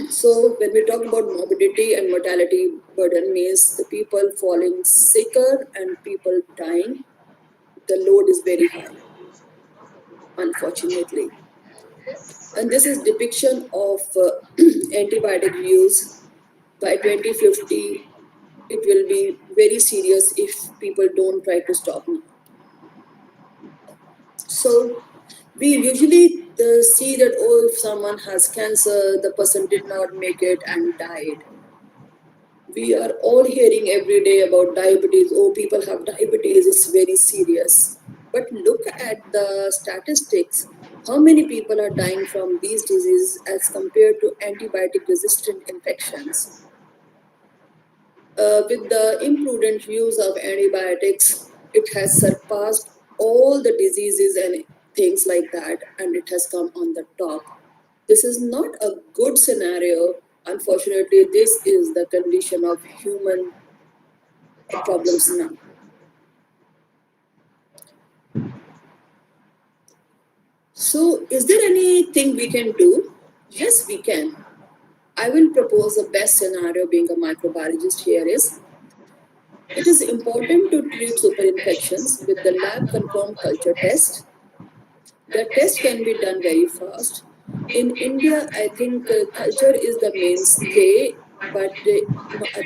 So when we talk about morbidity and mortality burden means the people falling sicker and people dying, the load is very high, unfortunately. And this is depiction of antibiotic use. By 2050, it will be very serious if people don't try to stop now. So we usually see that, oh, if someone has cancer, the person did not make it and died. We are all hearing every day about diabetes. Oh, people have diabetes, it's very serious. But look at the statistics. How many people are dying from these diseases as compared to antibiotic resistant infections? With the imprudent use of antibiotics, it has surpassed all the diseases and things like that, and it has come on the top. This is not a good scenario. Unfortunately, this is the condition of human problems now. So, is there anything we can do? Yes, we can. I will propose the best scenario being a microbiologist here is it is important to treat superinfections with the lab confirmed culture test. The test can be done very fast. In India, I think culture is the mainstay, but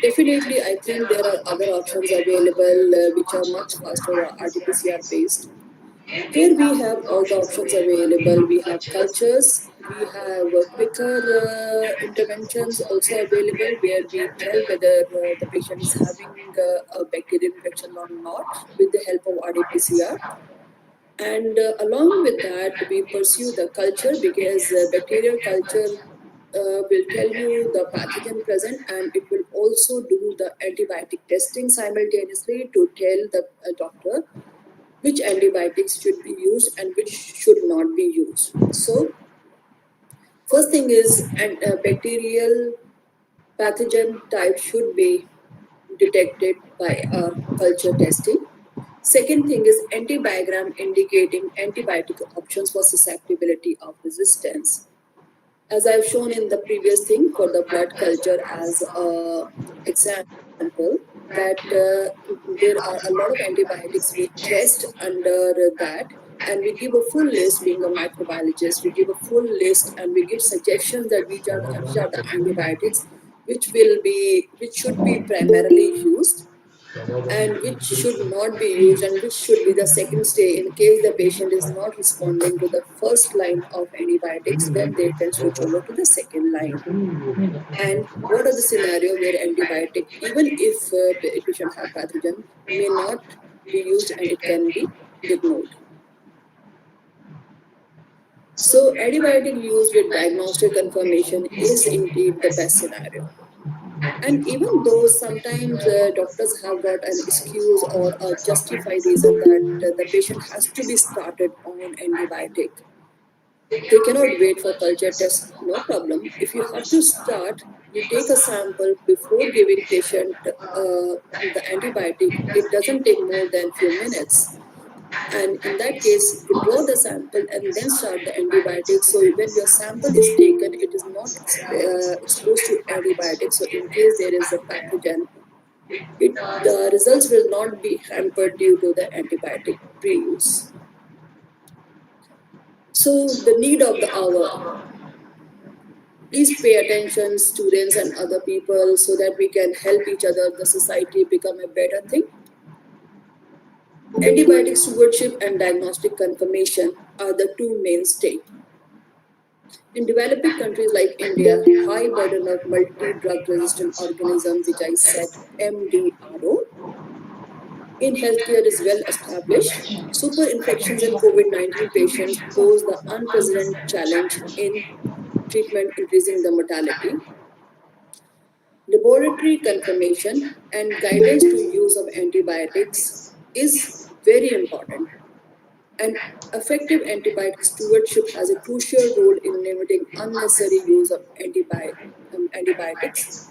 definitely I think there are other options available which are much faster or RT-PCR based. Here we have all the options available. We have cultures, we have quicker interventions also available where we tell whether the patient is having a bacterial infection or not with the help of RT-PCR. And along with that, we pursue the culture because bacterial culture will tell you the pathogen present and it will also do the antibiotic testing simultaneously to tell the doctor which antibiotics should be used and which should not be used. So, first thing is bacterial pathogen type should be detected by culture testing. Second thing is antibiogram indicating antibiotic options for susceptibility of resistance. As I've shown in the previous thing for the blood culture as a example, that there are a lot of antibiotics we test under that, and we give a full list. Being a microbiologist, we give a full list and we give suggestions that which are the antibiotics which should be primarily used and which should not be used and which should be the second stay in case the patient is not responding to the first line of antibiotics, then they can switch over to the second line. And what are the scenario where antibiotic, even if patient have pathogen, may not be used and it can be ignored. So antibiotic used with diagnostic confirmation is indeed the best scenario. And even though sometimes doctors have got an excuse or a justified reason that the patient has to be started on antibiotic, they cannot wait for culture test, no problem. If you have to start, you take a sample before giving patient the antibiotic. It doesn't take more than few minutes. And in that case, withdraw the sample and then start the antibiotics. So when your sample is taken, it is not exposed to antibiotics. So in case there is a pathogen, the results will not be hampered due to the antibiotic pre-use. So the need of the hour. Please pay attention, students and other people, so that we can help each other, the society become a better thing. Antibiotic stewardship and diagnostic confirmation are the two mainstay. In developing countries like India, high burden of multi-drug resistant organism, which I said MDRO, in healthcare is well established. Super infections in COVID-19 patients pose the unprecedented challenge in treatment, increasing the mortality. Laboratory confirmation and guidance to use of antibiotics is very important, and effective antibiotic stewardship has a crucial role in limiting unnecessary use of antibiotics.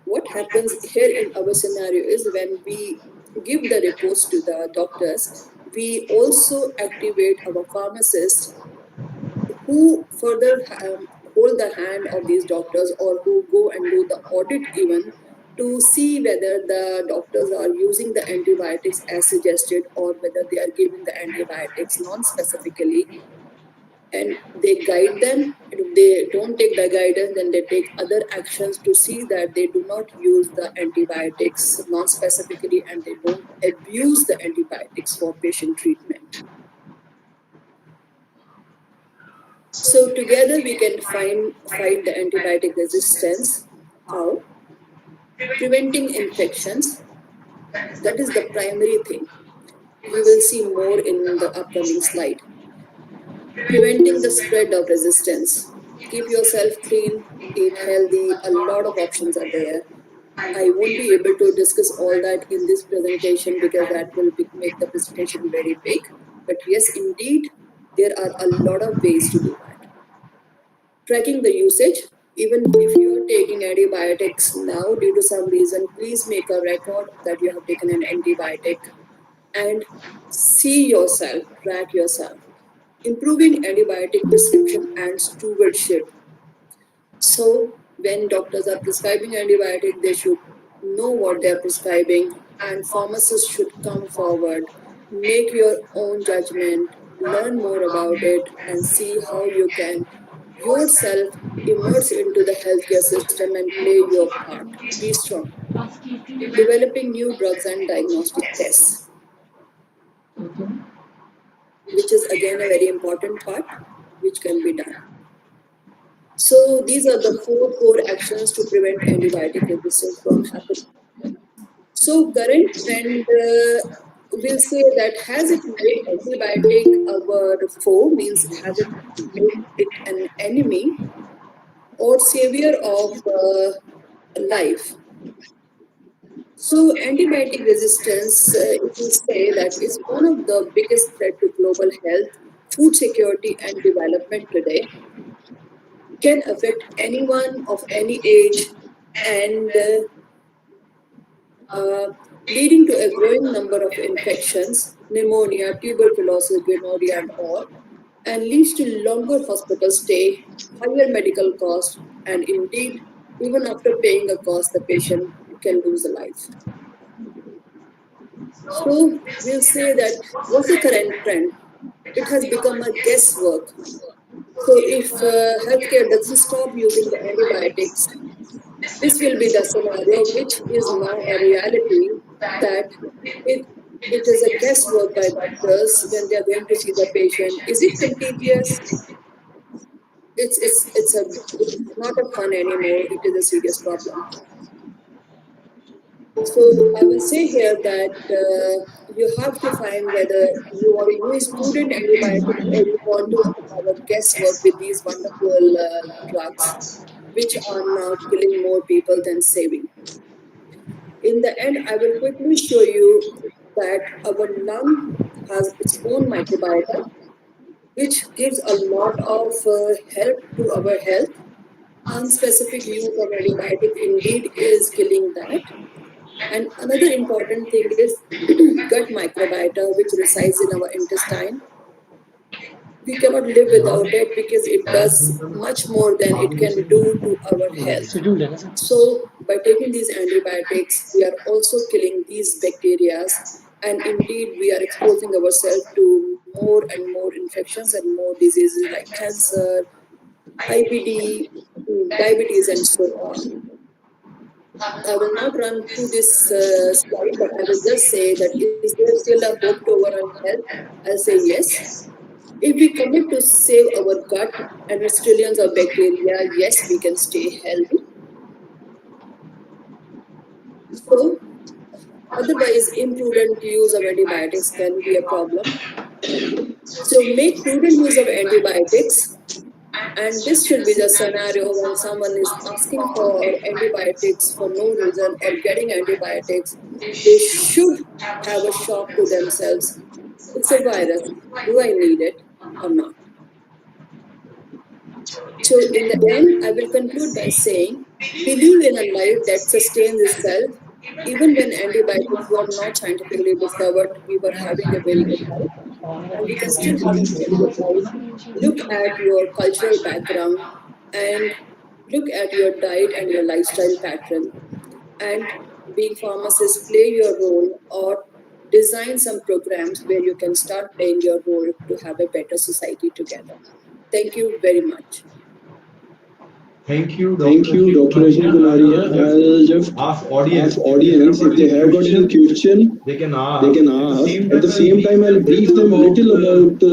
What happens here in our scenario is when we give the reports to the doctors, we also activate our pharmacists who further hold the hand of these doctors or who go and do the audit even to see whether the doctors are using the antibiotics as suggested or whether they are giving the antibiotics non-specifically, and they guide them. If they don't take the guidance, then they take other actions to see that they do not use the antibiotics non-specifically and they don't abuse the antibiotics for patient treatment. So together we can fight the antibiotic resistance. How? Preventing infections. That is the primary thing. You will see more in the upcoming slide. Preventing the spread of resistance. Keep yourself clean, eat healthy, a lot of options are there. I won't be able to discuss all that in this presentation because that will make the presentation very big. But yes, indeed, there are a lot of ways to do that. Tracking the usage. Even if you are taking antibiotics now due to some reason, please make a record that you have taken an antibiotic and see yourself, track yourself. Improving antibiotic prescription and stewardship. So, when doctors are prescribing antibiotic, they should know what they are prescribing, and pharmacists should come forward, make your own judgment, learn more about it, and see how you can yourself immerse into the healthcare system and play your part. Be strong. Developing new drugs and diagnostic tests, which is again a very important part, which can be done. So these are the four core actions to prevent antibiotic resistance from happening. So current trend will say that has it made antibiotic our foe, means has it made it an enemy or savior of life. So antibiotic resistance, if we say that is one of the biggest threat to global health, food security and development today, can affect anyone of any age and leading to a growing number of infections, pneumonia, tuberculosis, gonorrhea, and all, and leads to longer hospital stay, higher medical costs, and indeed, even after paying a cost, the patient can lose a life. So we'll say that what's the current trend? It has become a guesswork. So if healthcare doesn't stop using the antibiotics, this will be the scenario, which is now a reality, that it, it is a guesswork by doctors when they are going to see the patient. Is it contagious? It's not a fun anymore. It is a serious problem. So I will say here that you have to find whether you want to use prudent antibiotics or you want to have a guesswork with these wonderful drugs, which are now killing more people than saving. In the end, I will quickly show you that our lung has its own microbiota, which gives a lot of help to our health. Unspecific use of antibiotic indeed is killing that. And another important thing is gut microbiota, which resides in our intestine. We cannot live without it because it does much more than it can do to our health. So, by taking these antibiotics, we are also killing these bacteria, and indeed, we are exposing ourselves to more and more infections and more diseases like cancer, IBD, diabetes, and so on. I will not run through this slide, but I will just say that is there still a hope to overall health? I'll say yes. If we commit to save our gut and its trillions of bacteria, yes, we can stay healthy. So, otherwise, imprudent use of antibiotics can be a problem. So, make prudent use of antibiotics. And this should be the scenario when someone is asking for antibiotics for no reason or getting antibiotics. They should have a shock to themselves. It's a virus. Do I need it or not? So, in the end, I will conclude by saying we live in a life that sustains itself. Even when antibiotics were not scientifically discovered, we were having a very good life and we can still have a very good life. Look at your cultural background and look at your diet and your lifestyle pattern. And being pharmacists, play your role or design some programs where you can start playing your role to have a better society together. Thank you very much. Thank you, Thank you, Dr. Rajni Kumaria. I'll just ask ask audience audience if they have got any question, they can they can ask. At the same time, I'll brief them little about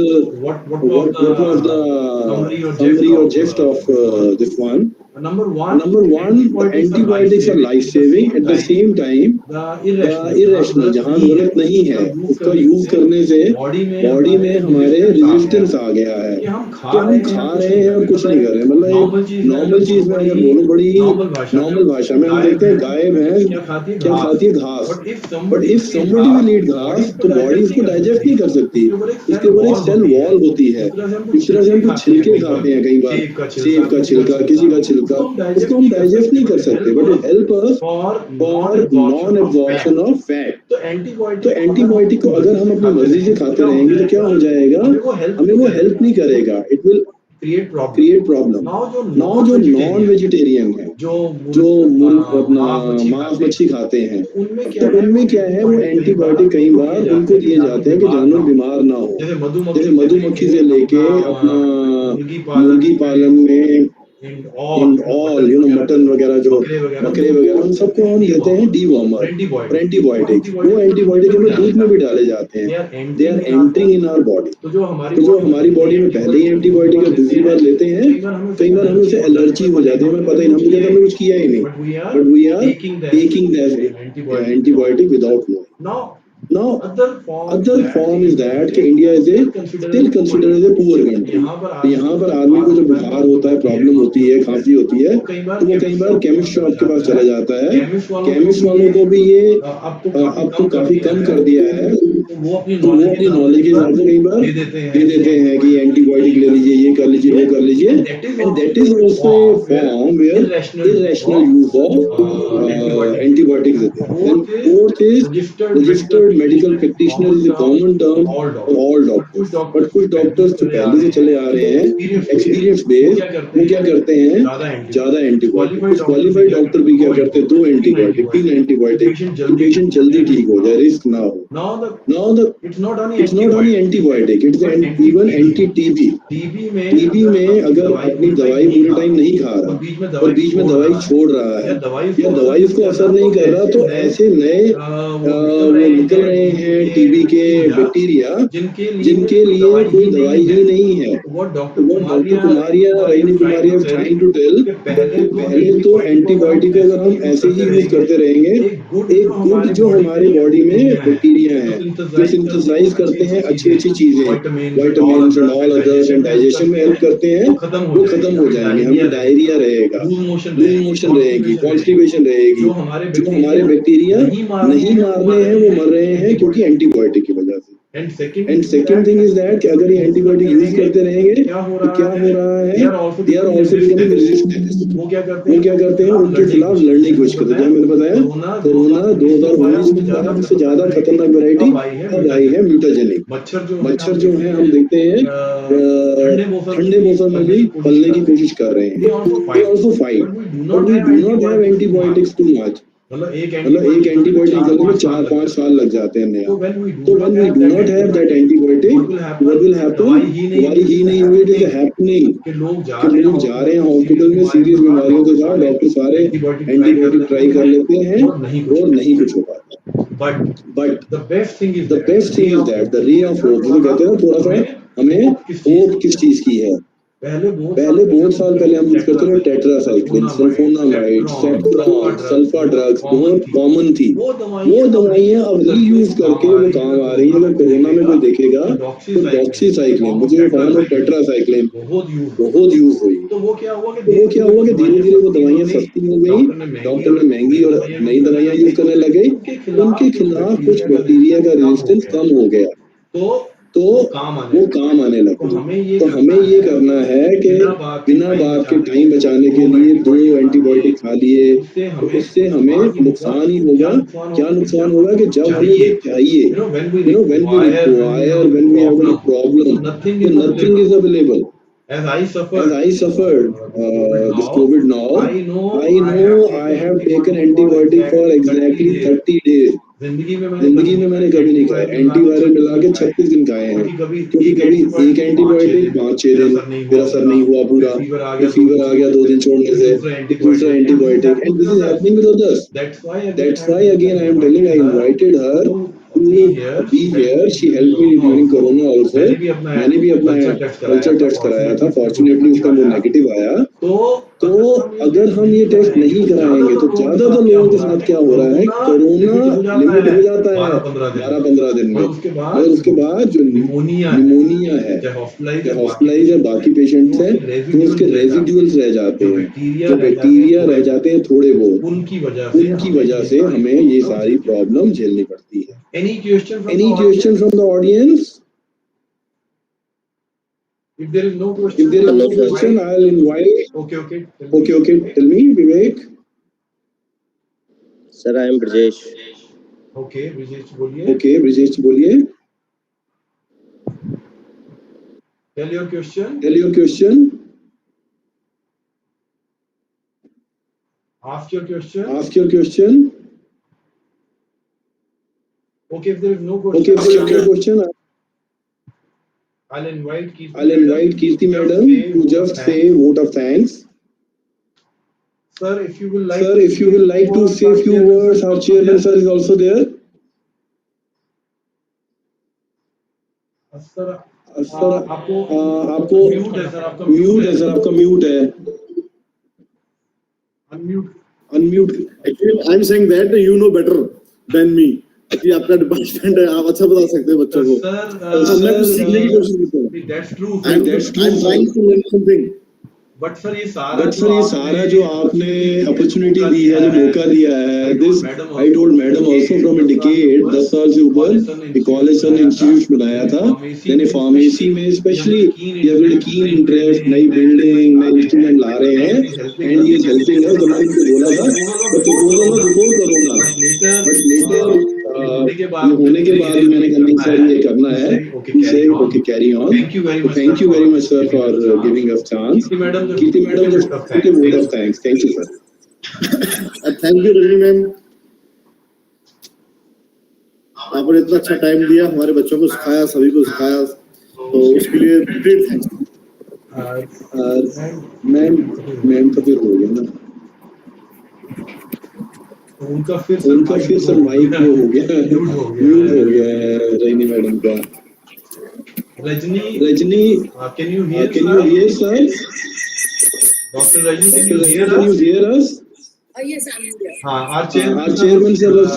what was the summary or gist of this one. Number one, the antibiotics are life-saving. At the same time, the irrational, जहाँ जरूरत नहीं है, उसका use करने से body में हमारे resistance आ गया है कि हम खा रहे हैं और कुछ नहीं कर रहे हैं. मतलब एक नॉर्मल चीज में अगर बोलूं, बड़ी नॉर्मल भाषा में हम देखते हैं गाय भैंस क्या खाती है, घास. But if somebody will eat घास तो बॉडी उसको डाइजेस्ट नहीं कर सकती. इसके ऊपर एक सेल वॉल होती है. इस तरह से हम कुछ छिलके खाते हैं, कई बार सेब का छिलका, किसी का छिलका, उसको हम डाइजेस्ट नहीं कर सकते. But it help us for non absorption of fat. तो एंटीबायोटिक को अगर हम अपनी मर्जी से खाते रहेंगे तो क्या हो जाएगा, हमें वो हेल्प नहीं करेगा. It will create problem. Now जो नॉन वेजिटेरियन है, जो अपना मांस मच्छी खाते हैं, तो उनमें क्या है, वो एंटीबायोटिक कई बार उनको दिए जाते हैं कि जानवर बीमार ना हो. जैसे मधुमक्खी से लेके अपना मुर्गी पालन में ऑल मटन वगैरह, जो बकरे वगैरह, उन सबको हम देते हैं डीवॉर्मर और एंटीबायोटिक. वो एंटीबायोटिक हमें दूध में भी डाले जाते हैं. They are entering in our body. तो जो हमारी बॉडी में पहले ही एंटीबायोटिक है, दूसरी बार लेते हैं, कई बार हमें उससे एलर्जी हो जाती है. हमें पता ही नहीं, हमने हमने कुछ किया ही नहीं, but we are taking that antibiotic without knowing. Now, other form is that कि India is still considered as a poor country. यहाँ पर आदमी को जब बुखार होता है, प्रॉब्लम होती है, खांसी होती है, तो वो कई बार केमिस्ट शॉप के पास चला जाता है. केमिस्ट वालों को भी ये अब तो काफी कम कर दिया है. वो अपनी नॉलेज के हिसाब से कई बार दे देते हैं कि एंटीबायोटिक ले लीजिए, ये कर लीजिए, वो कर लीजिए. And that is also form where irrational use of antibiotics. Fourth is registered medical practitioner is a common term for all doctors. But कुछ डॉक्टर्स जो पहले से चले आ रहे हैं, एक्सपीरियंस बेस्ड, वो क्या करते हैं, ज्यादा एंटीबायोटिक. कुछ क्वालिफाइड डॉक्टर भी क्या करते हैं, 2 एंटीबायोटिक, 3 एंटीबायोटिक, पेशेंट जल्दी ठीक हो जाए, रिस्क ना हो. Now it's not only antibiotic, it's even anti-TB. TB में अगर अपनी दवाई पूरे टाइम नहीं खा रहा और बीच में दवाई छोड़ रहा है या दवाई उसको असर नहीं कर रहा, तो ऐसे नए वो निकल रहे हैं टीबी के बैक्टीरिया जिनके लिए कोई दवाई ही नहीं है. वो doctor Kumaria, Rajni Kumaria is trying to tell, पहले तो एंटीबायोटिक को अगर हम ऐसे ही यूज करते रहेंगे, एक गुड जो हमारे बॉडी में बैक्टीरिया है जो सिंथेसाइज करते हैं अच्छी अच्छी चीजें, vitamin and all others, and digestion में हेल्प करते हैं, वो खत्म हो जाएंगे. हमें डायरिया रहेगा, लूज मोशन रहेगी, कॉन्स्टिपेशन रहेगी. जो हमारे बैक्टीरिया नहीं मारने हैं वो मर रहे हैं क्योंकि एंटीबायोटिक की वजह से. And second thing is that कि अगर ये एंटीबायोटिक यूज करते रहेंगे तो क्या हो रहा है, they are also becoming resistant. वो क्या करते हैं, उनके खिलाफ लड़ने की कोशिश करते हैं. मैंने बताया कोरोना 2019 में सबसे ज्यादा खतरनाक वैरायटी अब आई है म्यूटाजेनिक. मच्छर जो है हम देखते हैं ठंडे मौसम में भी पलने की कोशिश कर रहे हैं. They also fight, but we do not have antibiotics too much. मतलब एक एंटीबायोटिक निकलने में 4-5 साल लग जाते हैं नया. तो when we do not have that antibiotic, what will happen, दवाई ही नहीं हुई, इट इज हैपनिंग कि लोग जा रहे हैं हॉस्पिटल में सीरियस बीमारियों के साथ, डॉक्टर सारे एंटीबायोटिक ट्राई कर लेते हैं और नहीं कुछ हो पाता. But the best thing is that the ray of hope, जिसे कहते हैं थोड़ा सा हमें होप किस चीज की है? पहले बहुत साल पहले हम यूज करते थे टेट्रासाइक्लिन, सल्फोनामाइड, सेफ्ट्रॉन, सल्फा ड्रग्स बहुत कॉमन थी। वो दवाइयां अब रीयूज करके वो काम आ रही है। अगर कोरोना में कोई देखेगा तो डॉक्सीसाइक्लिन, मुझे फॉर्म ऑफ टेट्रासाइक्लिन बहुत यूज हुई। तो वो क्या हुआ कि धीरे धीरे वो दवाइयां सस्ती हो गई, डॉक्टर ने महंगी और नई दवाइयां यूज करने लगे, उनके खिलाफ कुछ बैक्टीरिया का रेजिस्टेंस कम हो गया, तो वो काम आने लगे। तो हमें ये करना है कि बिना बात के टाइम बचाने के लिए 2 एंटीबायोटिक खा लिए तो उससे हमें नुकसान ही होगा। क्या नुकसान होगा कि जब हमें ये चाहिए, when we require, when we have a problem, तो nothing is available. As I suffered this COVID now, I know I have taken antibiotic for exactly 30 days. जिंदगी में मैंने कभी नहीं खाया एंटीवायरल मिला के 36 दिन खाए हैं, क्योंकि कभी एक एंटीबायोटिक 5-6 दिन फिर असर नहीं हुआ पूरा, फिर फीवर आ गया 2 दिन छोड़ने से, फिर दूसरा antibiotic, and this is happening with others. That's why again I am telling, I invited her to be here. She helped me during Corona also. मैंने भी अपना कल्चर टेस्ट कराया था, फॉर्चुनेटली उसका वो नेगेटिव आया। तो अगर हम ये टेस्ट नहीं कराएंगे तो ज्यादातर लोगों के साथ क्या हो रहा है, कोरोना लिमिट हो जाता है 12-15 दिन में, मगर उसके बाद जो निमोनिया है, जो हॉस्पिटलाइज है, बाकी पेशेंट्स हैं, तो उसके रेजिड्यूल्स रह जाते हैं, जो बैक्टीरिया रह जाते हैं थोड़े बहुत, उनकी वजह से हमें ये सारी प्रॉब्लम झेलनी पड़ती है। Any question from the audience? If there is no question, I'll invite. Okay. Tell me, Vivek. Sir, I am Brijesh. Okay, Brijesh बोलिए. Tell your question. Ask your question. Okay, if there is no question, I'll invite Kirti madam to just say vote of thanks. Sir, if you will like to say a few words, our chairman sir is also there. Sir आपको mute है sir, आपका mute है, unmute. Actually, I'm saying that you know better than me. कि आपका department है, आप अच्छा बता सकते हैं बच्चों को। मैं कुछ सीखने की कोशिश करता हूँ। That's true. I'm trying to learn something. But sir ये सारा जो आपने अपॉर्चुनिटी दी है, जो मौका दिया है, this I told madam also from a decade, 10 साल से ऊपर कॉलेज सर ने इंस्टीट्यूट बनाया था, यानी फार्मेसी में स्पेशली ये विल कीन इंटरेस्ट, नई बिल्डिंग, नए इंस्ट्रूमेंट ला रहे हैं, एंड ये हेल्पिंग है। तो मैंने उनको बोला था तो प्रपोजल में बिफोर करूंगा, बट लेटर होने के बाद मैंने कहा नहीं सर ये करना है, से okay carry on. Thank you very much sir for giving us chance. Kirti madam just put a vote of thanks. Thank you sir. Thank you Rajni ma'am, आपने इतना अच्छा टाइम दिया, हमारे बच्चों को सिखाया, सभी को सिखाया, तो उसके लिए ग्रेट थैंक्स। मैम तो फिर हो गया ना, उनका फिर सर माइक वो हो गया, म्यूट हो गया है रजनी मैडम का। Rajni can you hear sir? Dr. Rajni, can you hear us? Yes, I'm here. Our chairman sir was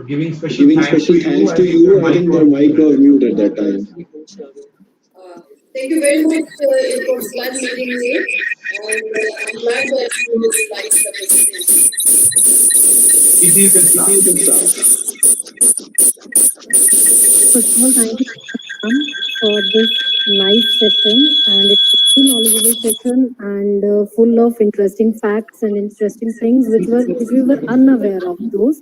giving special thanks to you. I think the mic was mute at that time. Thank you very much. It was glad meeting you, and I'm glad that you liked the presentation. If you can start. First of all, thank you for this nice session, and it's a very knowledgeable session and full of interesting facts and interesting things which we were unaware of those.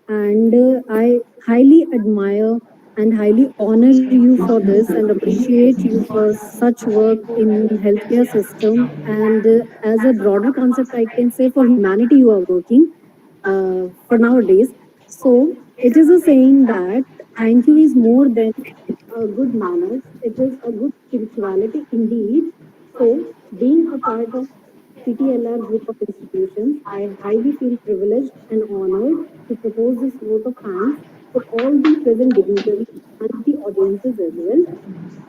And I highly admire and highly honor you for this and appreciate you for such work in healthcare system. And as a broader concept, I can say for humanity you are working for nowadays. So it is a saying that thank you is more than a good manners. It is a good spirituality indeed. So being a part of CTLR group of institutions, I highly feel privileged and honored to propose this vote of thanks for all the present dignitaries and the audiences as well.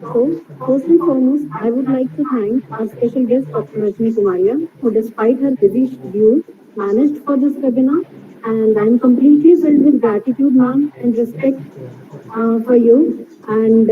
So, first and foremost, I would like to thank our special guest, Dr. Rajni Kumaria, who, despite her busy schedule, managed for this webinar. And I'm completely filled with gratitude, ma'am, and respect for you. And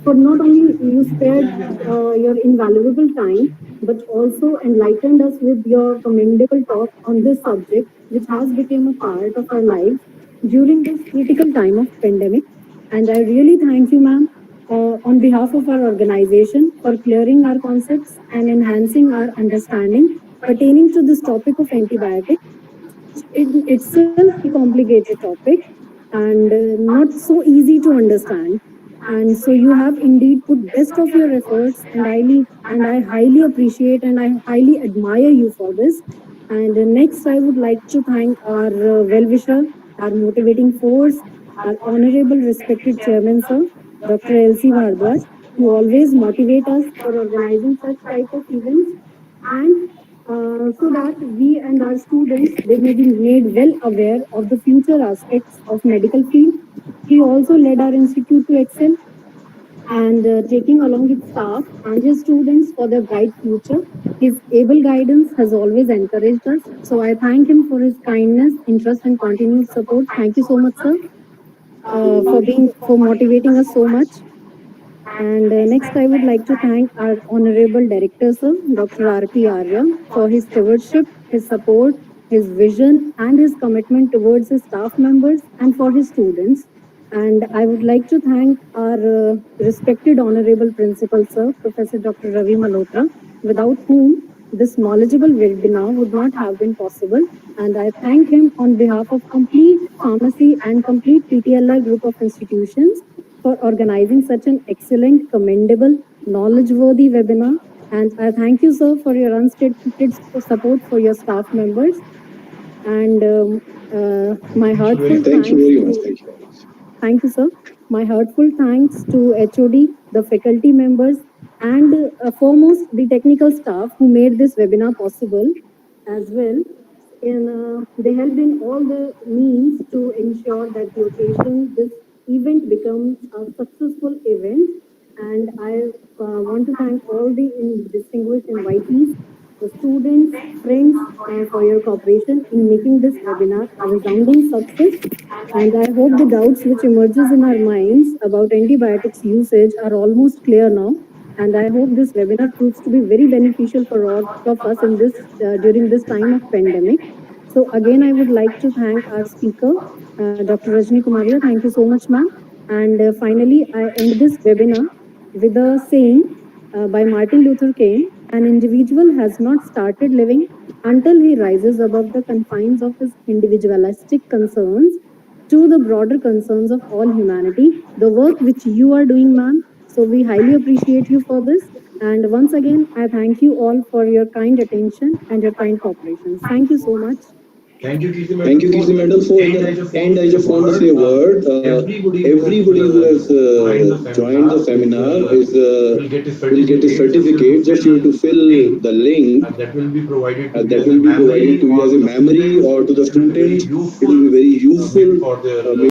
for not only you spared your invaluable time, but also enlightened us with your commendable talk on this subject, which has become a part of our lives during this critical time of pandemic. And I really thank you, ma'am, on behalf of our organization for clearing our concepts and enhancing our understanding pertaining to this topic of antibiotics. In itself a very complicated topic and not so easy to understand. And so you have indeed put best of your efforts, and I highly appreciate and I highly admire you for this. And next, I would like to thank our well-wisher, our motivating force, our honorable, respected chairman, sir, Dr. L.C. Bhardwaj, who always motivate us for organizing such type of events, and so that we and our students they may be made well aware of the future aspects of medical field. He also led our institute to excel and taking along its staff and his students for their bright future. His able guidance has always encouraged us. So I thank him for his kindness, interest, and continued support. Thank you so much, sir, for motivating us so much. And next, I would like to thank our Honorable Director, sir, Dr. R.P. Arya, for his stewardship, his support, his vision, and his commitment towards his staff members and for his students. And I would like to thank our respected Honorable Principal, sir, Professor Dr. Ravi Malhotra, without whom this knowledgeable webinar would not have been possible. And I thank him on behalf of complete pharmacy and complete PTLI group of institutions for organizing such an excellent, commendable, knowledge-worthy webinar. And I thank you, sir, for your unstinted support for your staff members. And my heartfelt Thank you thanks very much. to Thank you very much. thank you, sir. My heartful thanks to HOD, the faculty members, and foremost the technical staff who made this webinar possible as well. They helped in all the means to ensure that the occasion, this event becomes a successful event. And I want to thank all the distinguished invitees, the students, friends, for your cooperation in making this webinar a resounding success. And I hope the doubts which emerges in our minds about antibiotics usage are almost clear now. And I hope this webinar proves to be very beneficial for all of us in this during this time of pandemic. So again, I would like to thank our speaker, Dr. Rajni Kumaria. Thank you so much, ma'am. And finally, I end this webinar with a saying by Martin Luther King: "An individual has not started living until he rises above the confines of his individualistic concerns to the broader concerns of all humanity." The work which you are doing, ma'am. So we highly appreciate you for this. And once again, I thank you all for your kind attention and your kind cooperation. Thank you so much. Thank you, Kirti Madam. So in the end, I just want to say a word. Everybody who has joined the seminar will get a certificate. Just you have to fill the link that will be provided to you as a memory or to the student. It will be very useful.